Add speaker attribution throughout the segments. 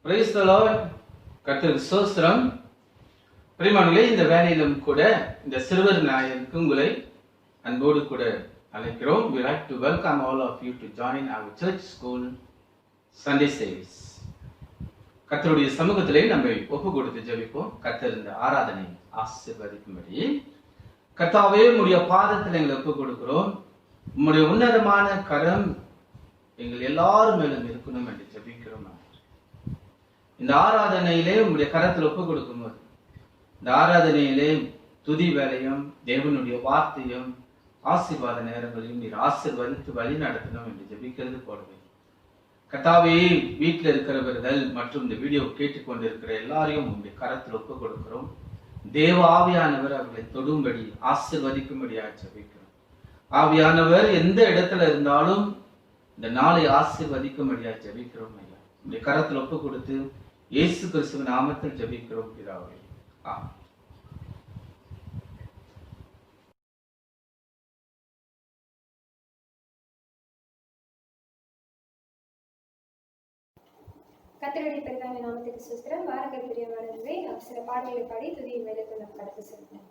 Speaker 1: Praise the Lord. கர்த்தருக்கு ஸ்தோத்திரம். பிரியமானவர்களே, இந்த வேளையிலும் கூட இந்த சிறுவர் நாயனுக்கு உங்களை அன்போடு கூட அழைக்கிறோம். We like to welcome all of you to join our church school Sunday service. கர்த்தருடைய சமூகத்திலே நம்மை ஒப்பு கொடுத்து ஜெபிப்போம். கர்த்தர் இந்த ஆராதனை ஆசீர்வதிக்கும்படி. கர்த்தாவே, உம்முடைய பாதத்தில் எங்களை ஒப்பு கொடுக்கிறோம். உம்முடைய உன்னதமான கரம் எங்கள் எல்லாரும் மேலும் இருக்கணும் என்று ஜெபிக்கிறோம். இந்த ஆராதனையிலே உங்களுடைய கரத்தில் ஒப்பு கொடுக்கும்போது இந்த ஆராதனையிலே துதி வேலையும் தேவனுடைய வார்த்தையும் ஆசீர்வாத நேரங்களையும் நீர் ஆசீர்வதித்து வழி நடத்தணும் என்று ஜெபிக்கிறது போலவே கர்த்தாவே, வீட்டில் இருக்கிறவர்கள் மற்றும் இந்த வீடியோ கேட்டுக்கொண்டிருக்கிற எல்லாரையும் உங்களுடைய கரத்தில் ஒப்பு கொடுக்கிறோம். தேவ ஆவியானவர் அவர்களை தொடும்படி ஆசீர்வதிக்கும்படியாக ஜெபிக்கிறோம். ஆவியானவர் எந்த இடத்துல இருந்தாலும் இந்த நாளை ஆசீர்வதிக்கும்படியாக ஜெபிக்கிறோம். ஐயா, உங்களுடைய கரத்தில் ஒப்பு கொடுத்து இயேசு கிறிஸ்துவின் நாமத்தில் ஜெபிக்கிறோம் பிதாவே. ஆமென்.
Speaker 2: கர்த்தருடைய பெரிதான நாமத்துக்கு ஸ்தோத்திரம். வாருங்கள் பிரியமானவர்களே, நாம் சில பாடல்களை பாடி துதியின் மேலுக்கு நாம் கடந்து செல்வோம்.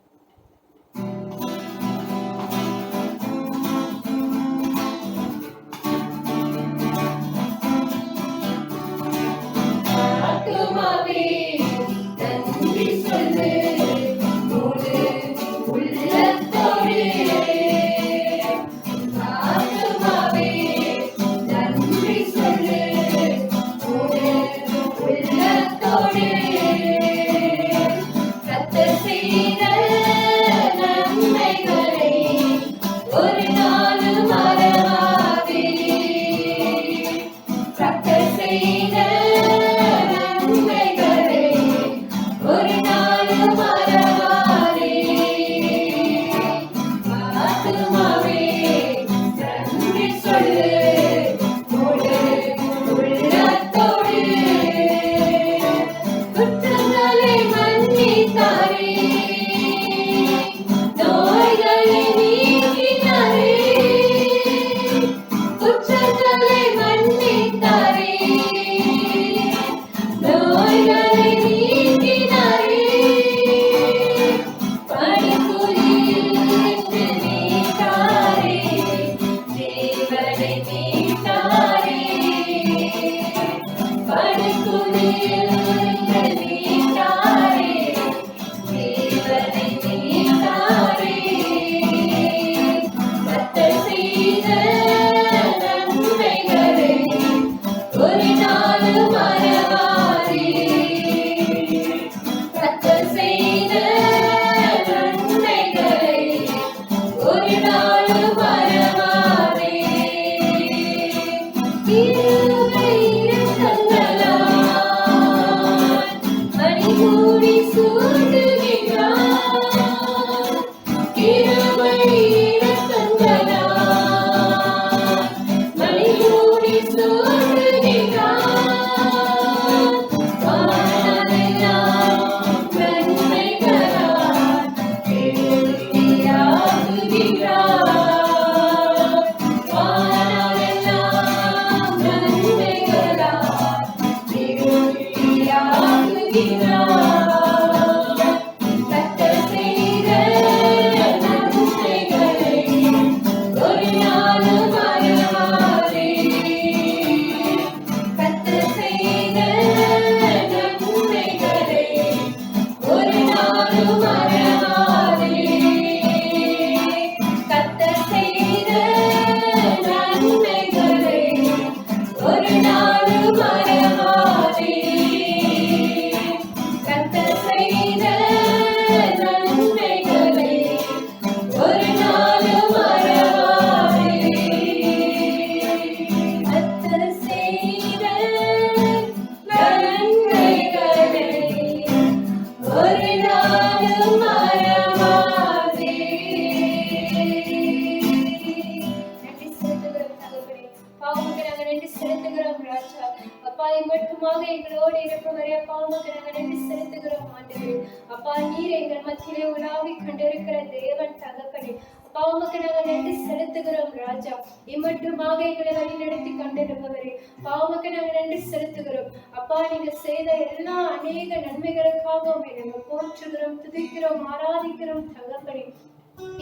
Speaker 2: அப்பா உமக்கு நாங்கள் நன்றி செலுத்துகிறோம் ராஜா. இம்மட்டுமாக எங்களை வழி நடத்தி கொண்டிருப்பவரே அப்பா உமக்கு நாங்கள் நன்றி செலுத்துகிறோம். அப்பா நீங்க செய்த எல்லா அநேக நன்மைகளுக்காக உம்மை நாங்கள் போற்றுகிறோம், துதிக்கிறோம், ஆராதிக்கிறோம் தகப்பனே.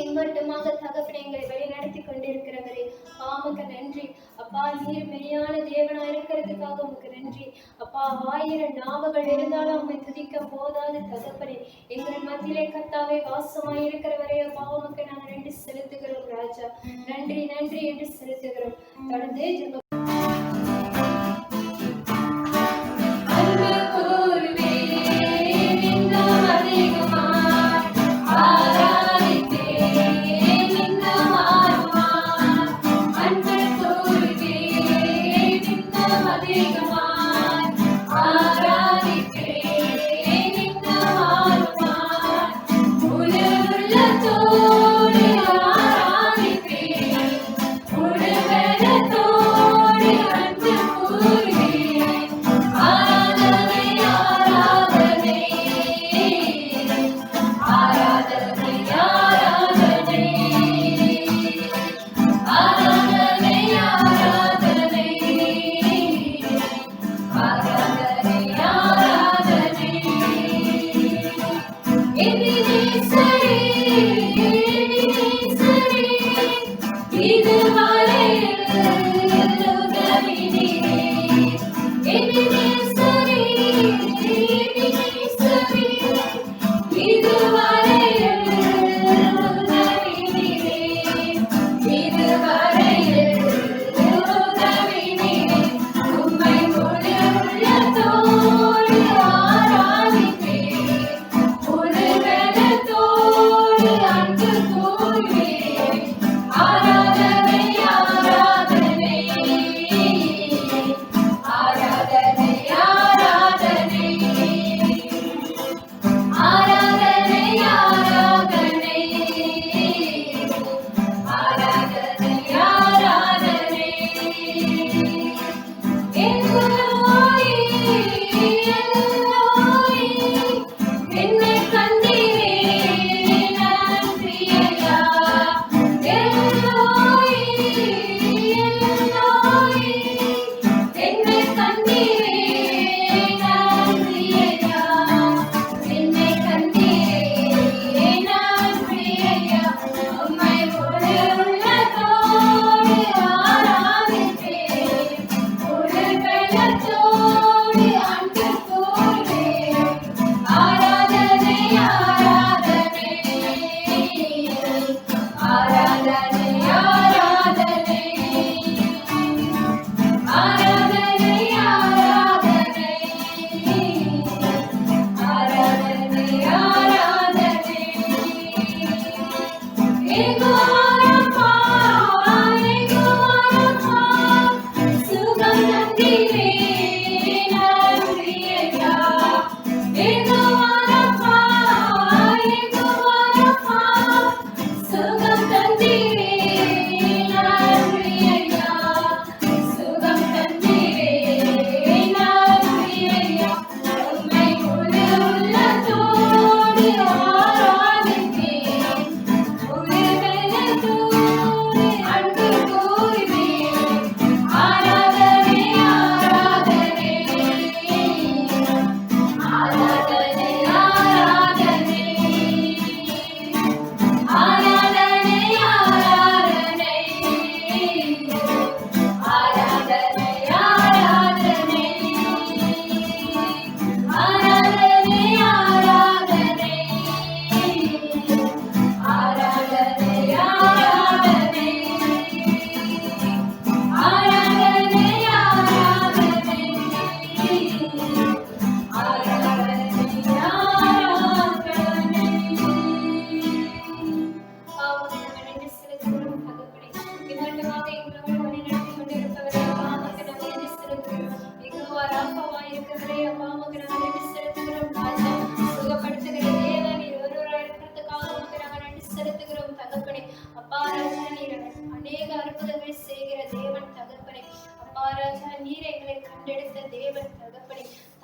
Speaker 2: இம்மட்டுமாக தகப்பனை எங்களை வழி நடத்தி கொண்டிருக்கிறவரே உமக்கு நன்றி. அப்பா நீர் மெய்யான தேவனா இருக்கிறதுக்காக உமக்கு நன்றி. அப்பா 1000 நாவுகள் இருந்தாலும் உம்மை துதிக்க போதாது தகப்பனே. எங்கள் மத்தியிலே கர்த்தாவே வாசமாய் இருக்கிறவரே அப்பா உமக்கு நாங்கள் நன்றி செலுத்துகிறோம் ராஜா. நன்றி நன்றி என்று செலுத்துகிறோம். தொடர்ந்து ஜெபம்.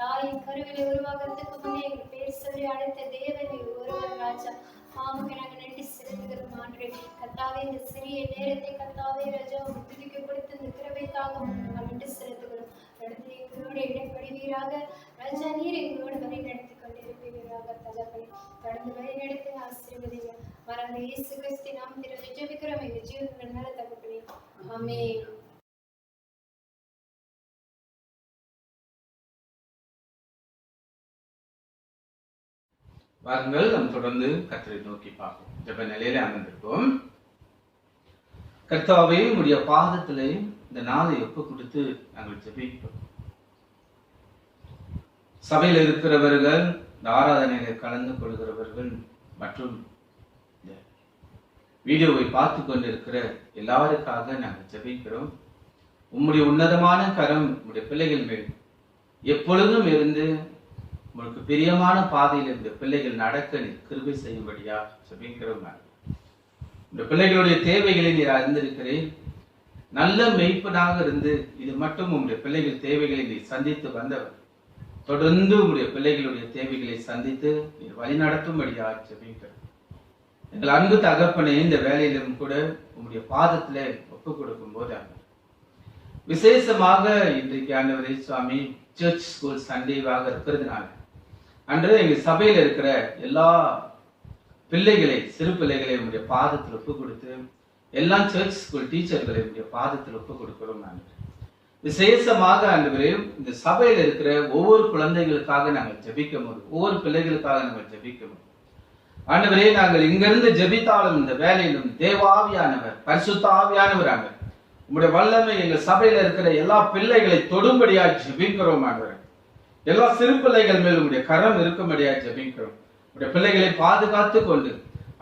Speaker 2: தாயின் கருவிலை உருவாகிறதுக்கு முன்னே எங்கள் பேர் சொல்லி அழைத்த தேவன் நீர் ஒருவர் ராஜா. பாவங்க நாங்க நன்றி செலுத்துகிறோம் ஆண்டவரே. கர்த்தாவே இந்த சிறிய நேரத்தை கர்த்தாவே ராஜா துதிக்க கொடுத்து இந்த கிருபைக்காக நாங்கள் நன்றி செலுத்துகிறோம். தொடர்ந்து எங்களோடு இடைப்படுவீராக ராஜா, நீர் எங்களோடு வழி நடத்தி கொண்டிருப்பீராக தகப்பனே. தொடர்ந்து வழி நடத்தி ஆசீர்வதிங்க. மறந்த இயேசு கிறிஸ்து நாமத்தில் ஜெபிக்கிறோம் எங்கள் ஜீவன்கள் நல்ல தகப்பனே. ஆமென்.
Speaker 1: வாருங்கள், நாம் தொடர்ந்து கர்த்தரை நோக்கி பார்ப்போம். ஜெப நிலையில அமர்ந்திருப்போம். கர்த்தாவே, உம்முடைய பாதத்திலே இந்த நாளை ஒப்பு கொடுத்து நாங்கள் ஜெபிப்போம். சபையில் இருக்கிறவர்கள், இந்த ஆராதனையில கலந்து கொள்கிறவர்கள் மற்றும் இந்த வீடியோவை பார்த்து கொண்டிருக்கிற எல்லாருக்காக நாங்கள் ஜெபிக்கிறோம். உம்முடைய உன்னதமான கரம் உம்முடைய பிள்ளைகள் மேல் எப்பொழுதும் இருந்து உங்களுக்கு பிரியமான பாதையில் இருந்த பிள்ளைகள் நடக்க நீர் கிருபை செய்யும்படியா ஜெபிக்கிறோம். இந்த பிள்ளைகளுடைய தேவைகளை நீர் அறிந்திருக்கிறேன். நல்ல மெய்ப்பனாக இருந்து இது மட்டும் உங்களுடைய பிள்ளைகள் தேவைகளை நீர் சந்தித்து வந்தவர். தொடர்ந்து உங்களுடைய பிள்ளைகளுடைய தேவைகளை சந்தித்து நீர் வழி நடத்தும்படியா ஜெபிக்கிறோம். எங்கள் அன்பு தகப்பனே, இந்த வேலையிலும் கூட உங்களுடைய பாதத்துல ஒப்பு கொடுக்கும் போது விசேஷமாக இன்றைக்கு ஆண்டவரே சுவாமி சர்ச் ஸ்கூல் சண்டேவாக இருக்கிறதுனால அன்று எங்க சபையில இருக்கிற எல்லா பிள்ளைகளை, சிறு பிள்ளைகளை உங்களுடைய பாதத்தில் ஒப்பு கொடுத்து எல்லா சர்ச் ஸ்கூல் டீச்சர்களை உங்களுடைய பாதத்தில் ஒப்பு கொடுக்கிறோம். விசேஷமாக ஆண்டவரே, இந்த சபையில இருக்கிற ஒவ்வொரு குழந்தைகளுக்காக நாங்கள் ஜெபிக்கும் போது, ஒவ்வொரு பிள்ளைகளுக்காக நாங்கள் ஜெபிக்கும் போது ஆண்டவரே, நாங்கள் இங்கிருந்து ஜெபித்தாலும் இந்த வேலையிலும் தேவாவியானவர், பரிசுத்த ஆவியானவராக உங்களுடைய வல்லமை எங்கள் சபையில இருக்கிற எல்லா பிள்ளைகளை தொடும்படியா ஜெபிக்கிறோம். ஆண்டவரே, எல்லா சிறு பிள்ளைகள் மேலும் உங்களுடைய கரம் இருக்கும்படியா ஜெபிக்கிறோம். உங்களுடைய பிள்ளைகளை பாதுகாத்து கொண்டு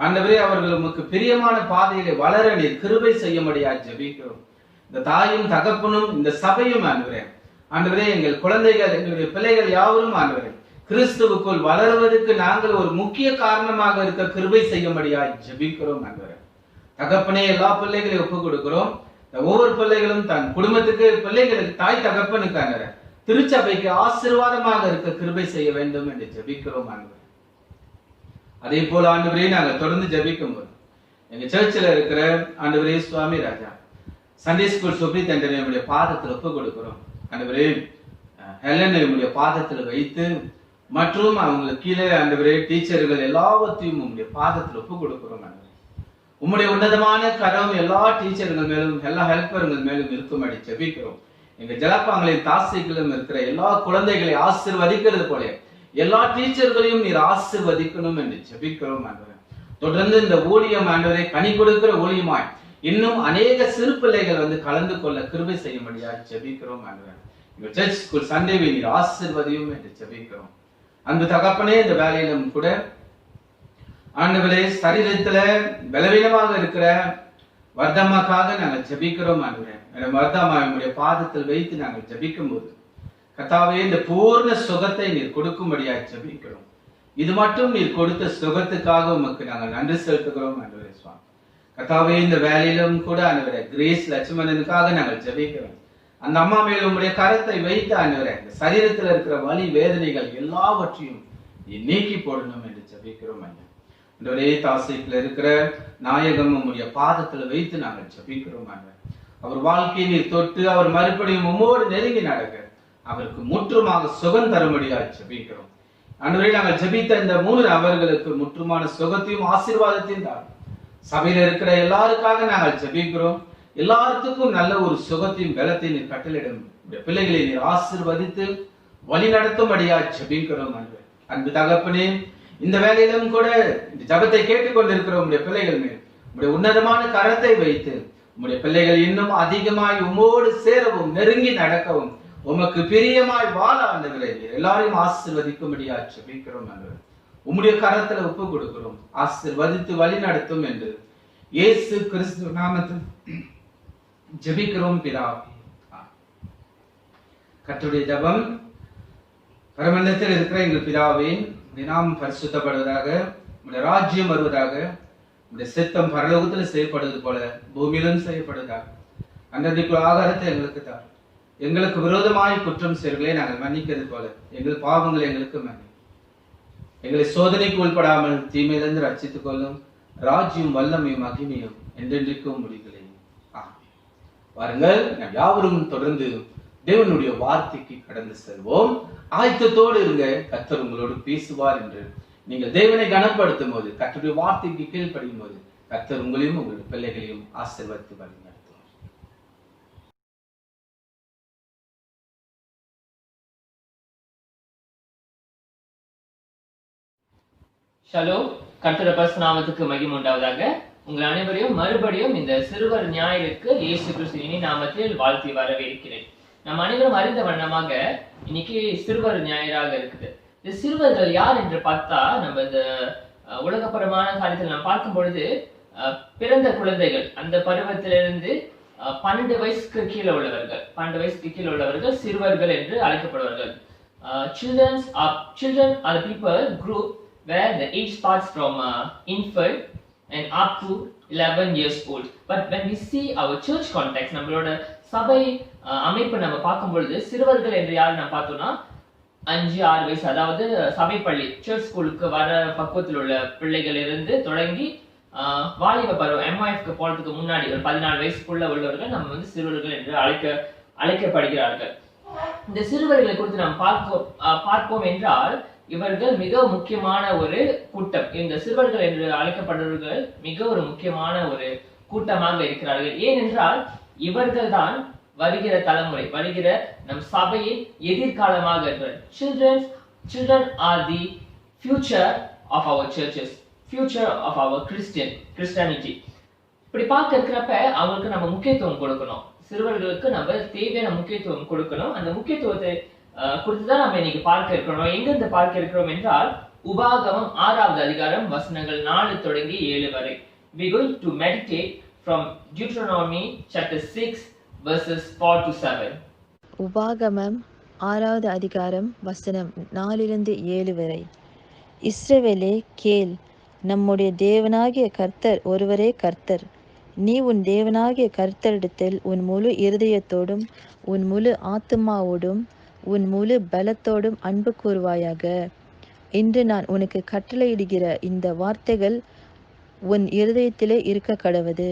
Speaker 1: ஆண்டவரே, அவர்கள் உமக்கு பிரியமான பாதையிலே வளர நீர் கிருபை செய்யும்படியா ஜெபிக்கிறோம். இந்த தாயும் தகப்பனும் இந்த சபையும் ஆண்டவரே, எங்கள் குழந்தைகள், எங்களுடைய பிள்ளைகள் யாவரும் ஆண்டவரே கிறிஸ்துவுக்குள் வளருவதற்கு நாங்கள் ஒரு முக்கிய காரணமாக இருக்க கிருபை செய்யும்படியா ஜெபிக்கிறோம். ஆண்டவரே தகப்பனே, எல்லா பிள்ளைகளையும் ஒப்புக் கொடுக்கிறோம். ஒவ்வொரு பிள்ளைகளும் தன் குடும்பத்துக்கு, பிள்ளைகளுக்கு, தாய் தகப்பனுக்கான திருச்சபைக்கு ஆசீர்வாதமாக இருக்க கிருபை செய்ய வேண்டும் என்று ஜெபிக்கிறோம். ஆண்டவரே, அதே போல ஆண்டவரே, நாங்கள் தொடர்ந்து ஜெபிக்கும் போது எங்க சர்ச்சில் இருக்கிற ஆண்டவரே சுவாமி ராஜா சண்டே ஸ்கூல் சூப்பரிண்டெண்டன்ட் நம்முடைய பாதத்தில் ஒப்பு கொடுக்கிறோம். ஆண்டவரே, ஹெலன் நம்முடைய பாதத்தில் வைத்து மற்றும் அவங்களுக்கு கீழே ஆண்டவரே டீச்சர்கள் எல்லாவற்றையும் உங்களுடைய பாதத்தில் ஒப்பு கொடுக்கிறோம். ஆண்டவரே, உம்முடைய உன்னதமான கரம் எல்லா டீச்சர்கள் மேலும், எல்லா ஹெல்பர்கள் மேலும் இருக்கும்படி ஜெபிக்கிறோம். எங்க ஜலப்பாங்களின் தாசைகளும் இருக்கிற எல்லா குழந்தைகளை ஆசீர்வதிக்கிறது போல எல்லா டீச்சர்களையும் நீர் ஆசீர்வதிக்கணும் என்று ஜெபிக்கிறோம். ஆண்டவரே, தொடர்ந்து இந்த ஊழியம் ஆண்டவரே கனி கொடுக்கிற ஊழியமாய் இன்னும் அநேக சிறு பிள்ளைகள் வந்து கலந்து கொள்ள கிருபை செய்யும்படியா ஜெபிக்கிறோம். ஆண்டவரே, எங்க சர்ச் ஸ்கூல் சண்டேவை நீர் ஆசீர்வதியும் என்று ஜெபிக்கிறோம். அன்பு தகப்பனே, இந்த வேலையிலும் கூட ஆண்டவரே சரீரத்துல பலவீனமாக இருக்கிற வர்தமாக்காக நாங்கள் ஜெபிக்கிறோம். ஆண்டவரே, வர்தமா நம்முடைய பாதத்தில் வைத்து நாங்கள் ஜெபிக்கும் போது கர்த்தாவே, இந்த பூர்ண சுகத்தை நீர் கொடுக்கும்படியா ஜெபிக்கிறோம். இது மட்டும் நீர் கொடுத்த சுகத்துக்காக உமக்கு நாங்கள் நன்றி செலுத்துகிறோம். ஆண்டவரே சுவாமி, கர்த்தாவே, இந்த வேலையிலும் கூட ஆண்டவரே கிரேஸ் லட்சுமணனுக்காக நாங்கள் ஜெபிக்கிறோம். அந்த அம்மா மேல் உங்களுடைய கரத்தை வைத்து ஆண்டவரே இந்த சரீரத்தில் இருக்கிற வலி வேதனைகள் எல்லாவற்றையும் நீக்கி போடணும் என்று ஜெபிக்கிறோம். ஆண்டவரே, தாசைக்குள்ள இருக்கிற நாயகம் உங்களுடைய பாதத்துல வைத்து நாங்கள் ஜெபிக்கிறோம். ஆண்டவரே, அவர் வாழ்க்கையை நீர் தொட்டு அவர் மறுபடியும் உம்மோடு நெருங்கி நடக்க அவருக்கு முற்றுமாக சுகம் தரும்படியா ஜெபிக்கிறோம். ஆண்டவரே, நாங்கள் ஜெபித்த இந்த 3 நபர்களுக்கு முற்றுமான சுகத்தையும் ஆசீர்வாதத்தையும் தான் சபையில இருக்கிற எல்லாருக்காக நாங்கள் ஜெபிக்கிறோம். எல்லாத்துக்கும் நல்ல ஒரு சுகத்தையும் பலத்தையும் நீர் கட்டளையிடும் பிள்ளைகளை நீர் ஆசீர்வதித்து வழி நடத்தும்படியா ஜெபிக்கிறோம். அன்பு தகப்பனே, இந்த வேலையிலும் கூட இந்த ஜபத்தை கேட்டுக்கொண்டிருக்கிற உங்களுடைய பிள்ளைகள் மேல் உங்களுடைய உன்னதமான கரத்தை வைத்து உங்களுடைய பிள்ளைகள் இன்னும் அதிகமாய் உமோடு சேரவும் நெருங்கி நடக்கவும் உமக்கு பிரியமாய் வாழ ஆண்டவரே எல்லாரையும் ஆசீர்வதிக்கும்படியா ஜெபிக்கிறோம். உம்முடைய கரத்துல ஒப்பு கொடுக்கிறோம். ஆசீர்வதித்து வழி நடத்தும் என்று இயேசு கிறிஸ்து நாமத்தில் ஜெபிக்கிறோம் பிதாவே. கர்த்தருடைய ஜெபம். பரமண்டலத்தில் இருக்கிற எங்கள் பிதாவே, உம்முடைய நாமம் பரிசுத்தப்படுவதாக, உம்முடைய ராஜ்யம் வருவதாக, உம்முடைய சித்தம் பரலோகத்தில் செய்யப்படுவது போல பூமியிலும் செய்யப்படுவதாக. அன்றைக்கு ஆகாரத்தை எங்களுக்கு தார். எங்களுக்கு விரோதமாய் குற்றம் செய்வர்களை நாங்கள் மன்னிக்கிறது போல எங்கள் பாவங்களை எங்களுக்கு மன்னி. எங்களை சோதனைக்கு உள்படாமல் தீமையிலிருந்து ரட்சித்துக் கொள்ளும். ராஜ்யம் வல்லமையும் மகிமையும் என்றென்றைக்கும் முடிகளை. வாருங்கள், நாம் யாவரும் தொடர்ந்து தேவனுடைய வார்த்தைக்கு கடந்து செல்வோம். ஆயத்தத்தோடு இருங்க, கர்த்தர் உங்களோடு பேசுவார் என்று. நீங்கள் தேவனை கனப்படுத்தும் போது, கர்த்தருடைய வார்த்தைக்கு கீழ்ப்படியும் போது, கர்த்தர் உங்களையும் உங்களுடைய பிள்ளைகளையும் ஆசீர்வதித்து வழிநடத்துவார்.
Speaker 3: ஷலோம். கர்த்தருடைய பரிசுத்த நாமத்துக்கு மகிமை உண்டாவதாக. உங்கள் அனைவரையும் மறுபடியும் இந்த சிறுவர் ஞாயிறுக்கு இயேசு கிறிஸ்துவின் நாமத்தில் வாழ்த்தி வரவேற்கிறேன். நம்ம அனைவரும் அறிந்த வண்ணமாக இன்னைக்கு சிறுவர் ஞாயிறாக இருக்குது. இந்த சிறுவர்கள் யார் என்று பார்த்தா, நம்ம இந்த உலகப்பரமான காரியத்தில் நாம் பார்க்கும் பொழுது பிறந்த குழந்தைகள், அந்த பருவத்திலிருந்து 12 வயசுக்கு கீழே உள்ளவர்கள் சிறுவர்கள் என்று அழைக்கப்படுவார்கள். Children are the people group where the age starts from infant and up to 11 years old. But when we see our church context, நம்மளோட சபை அமைப்பு நம்ம பார்க்கும் பொழுது சிறுவர்கள் என்று யார் நம்ம பார்த்தோம்னா 5-6 வயசு, அதாவது சபை பள்ளி சர்ச் ஸ்கூலுக்கு வர பக்குவத்தில் உள்ள பிள்ளைகள் இருந்து தொடங்கி வாலிப பருவம் MYF போறதுக்கு முன்னாடி ஒரு 14 வயசுக்குள்ள உள்ளவர்கள் நம்ம வந்து சிறுவர்கள் என்று அழைக்கப்படுகிறார்கள். இந்த சிறுவர்களை குறித்து நாம் பார்ப்போம் என்றால், இவர்கள் மிக முக்கியமான ஒரு கூட்டம். இந்த சிறுவர்கள் என்று அழைக்கப்படுபவர்கள் மிக ஒரு முக்கியமான ஒரு கூட்டமாக இருக்கிறார்கள். ஏனென்றால் இவர்கள் தான் வருகிற தலைமுறை, வருகிற நம் சபையின் எதிர்காலமாக இருக்கிறார். Children are the future of our churches, future of our Christianity. இப்படி பார்க்க இருக்கிறப்ப அவங்களுக்கு நம்ம முக்கியத்துவம் கொடுக்கணும். சிறுவர்களுக்கு நம்ம தேவையான முக்கியத்துவம் கொடுக்கணும். அந்த முக்கியத்துவத்தை குறித்துதான் நம்ம இன்னைக்கு பார்க்க இருக்கிறோம். எங்கிருந்து பார்க்க இருக்கிறோம் என்றால், உபாகமம் 6வது அதிகாரம் வசனங்கள் 4 தொடங்கி 7 வரை. We are going to meditate from Deuteronomy chapter 6 verses 4 to 7.
Speaker 4: உபாகமம் 6வது அதிகாரம் வசனம் 4 7 வரை. இஸ்ரவேலே கேள், நம்முடைய தேவனாகிய கர்த்தர் ஒருவரே கர்த்தர். நீ உன் தேவனாகிய கர்த்தரிடத்தில் உன் முழு இருதயத்தோடும் உன் முழு ஆத்துமாவோடும் உன் முழு பலத்தோடும் அன்பு கூறுவாயாக. இன்று நான் உனக்கு கட்டளையிடுகிற இந்த வார்த்தைகள் உன் இருதயத்திலே இருக்க கடவது.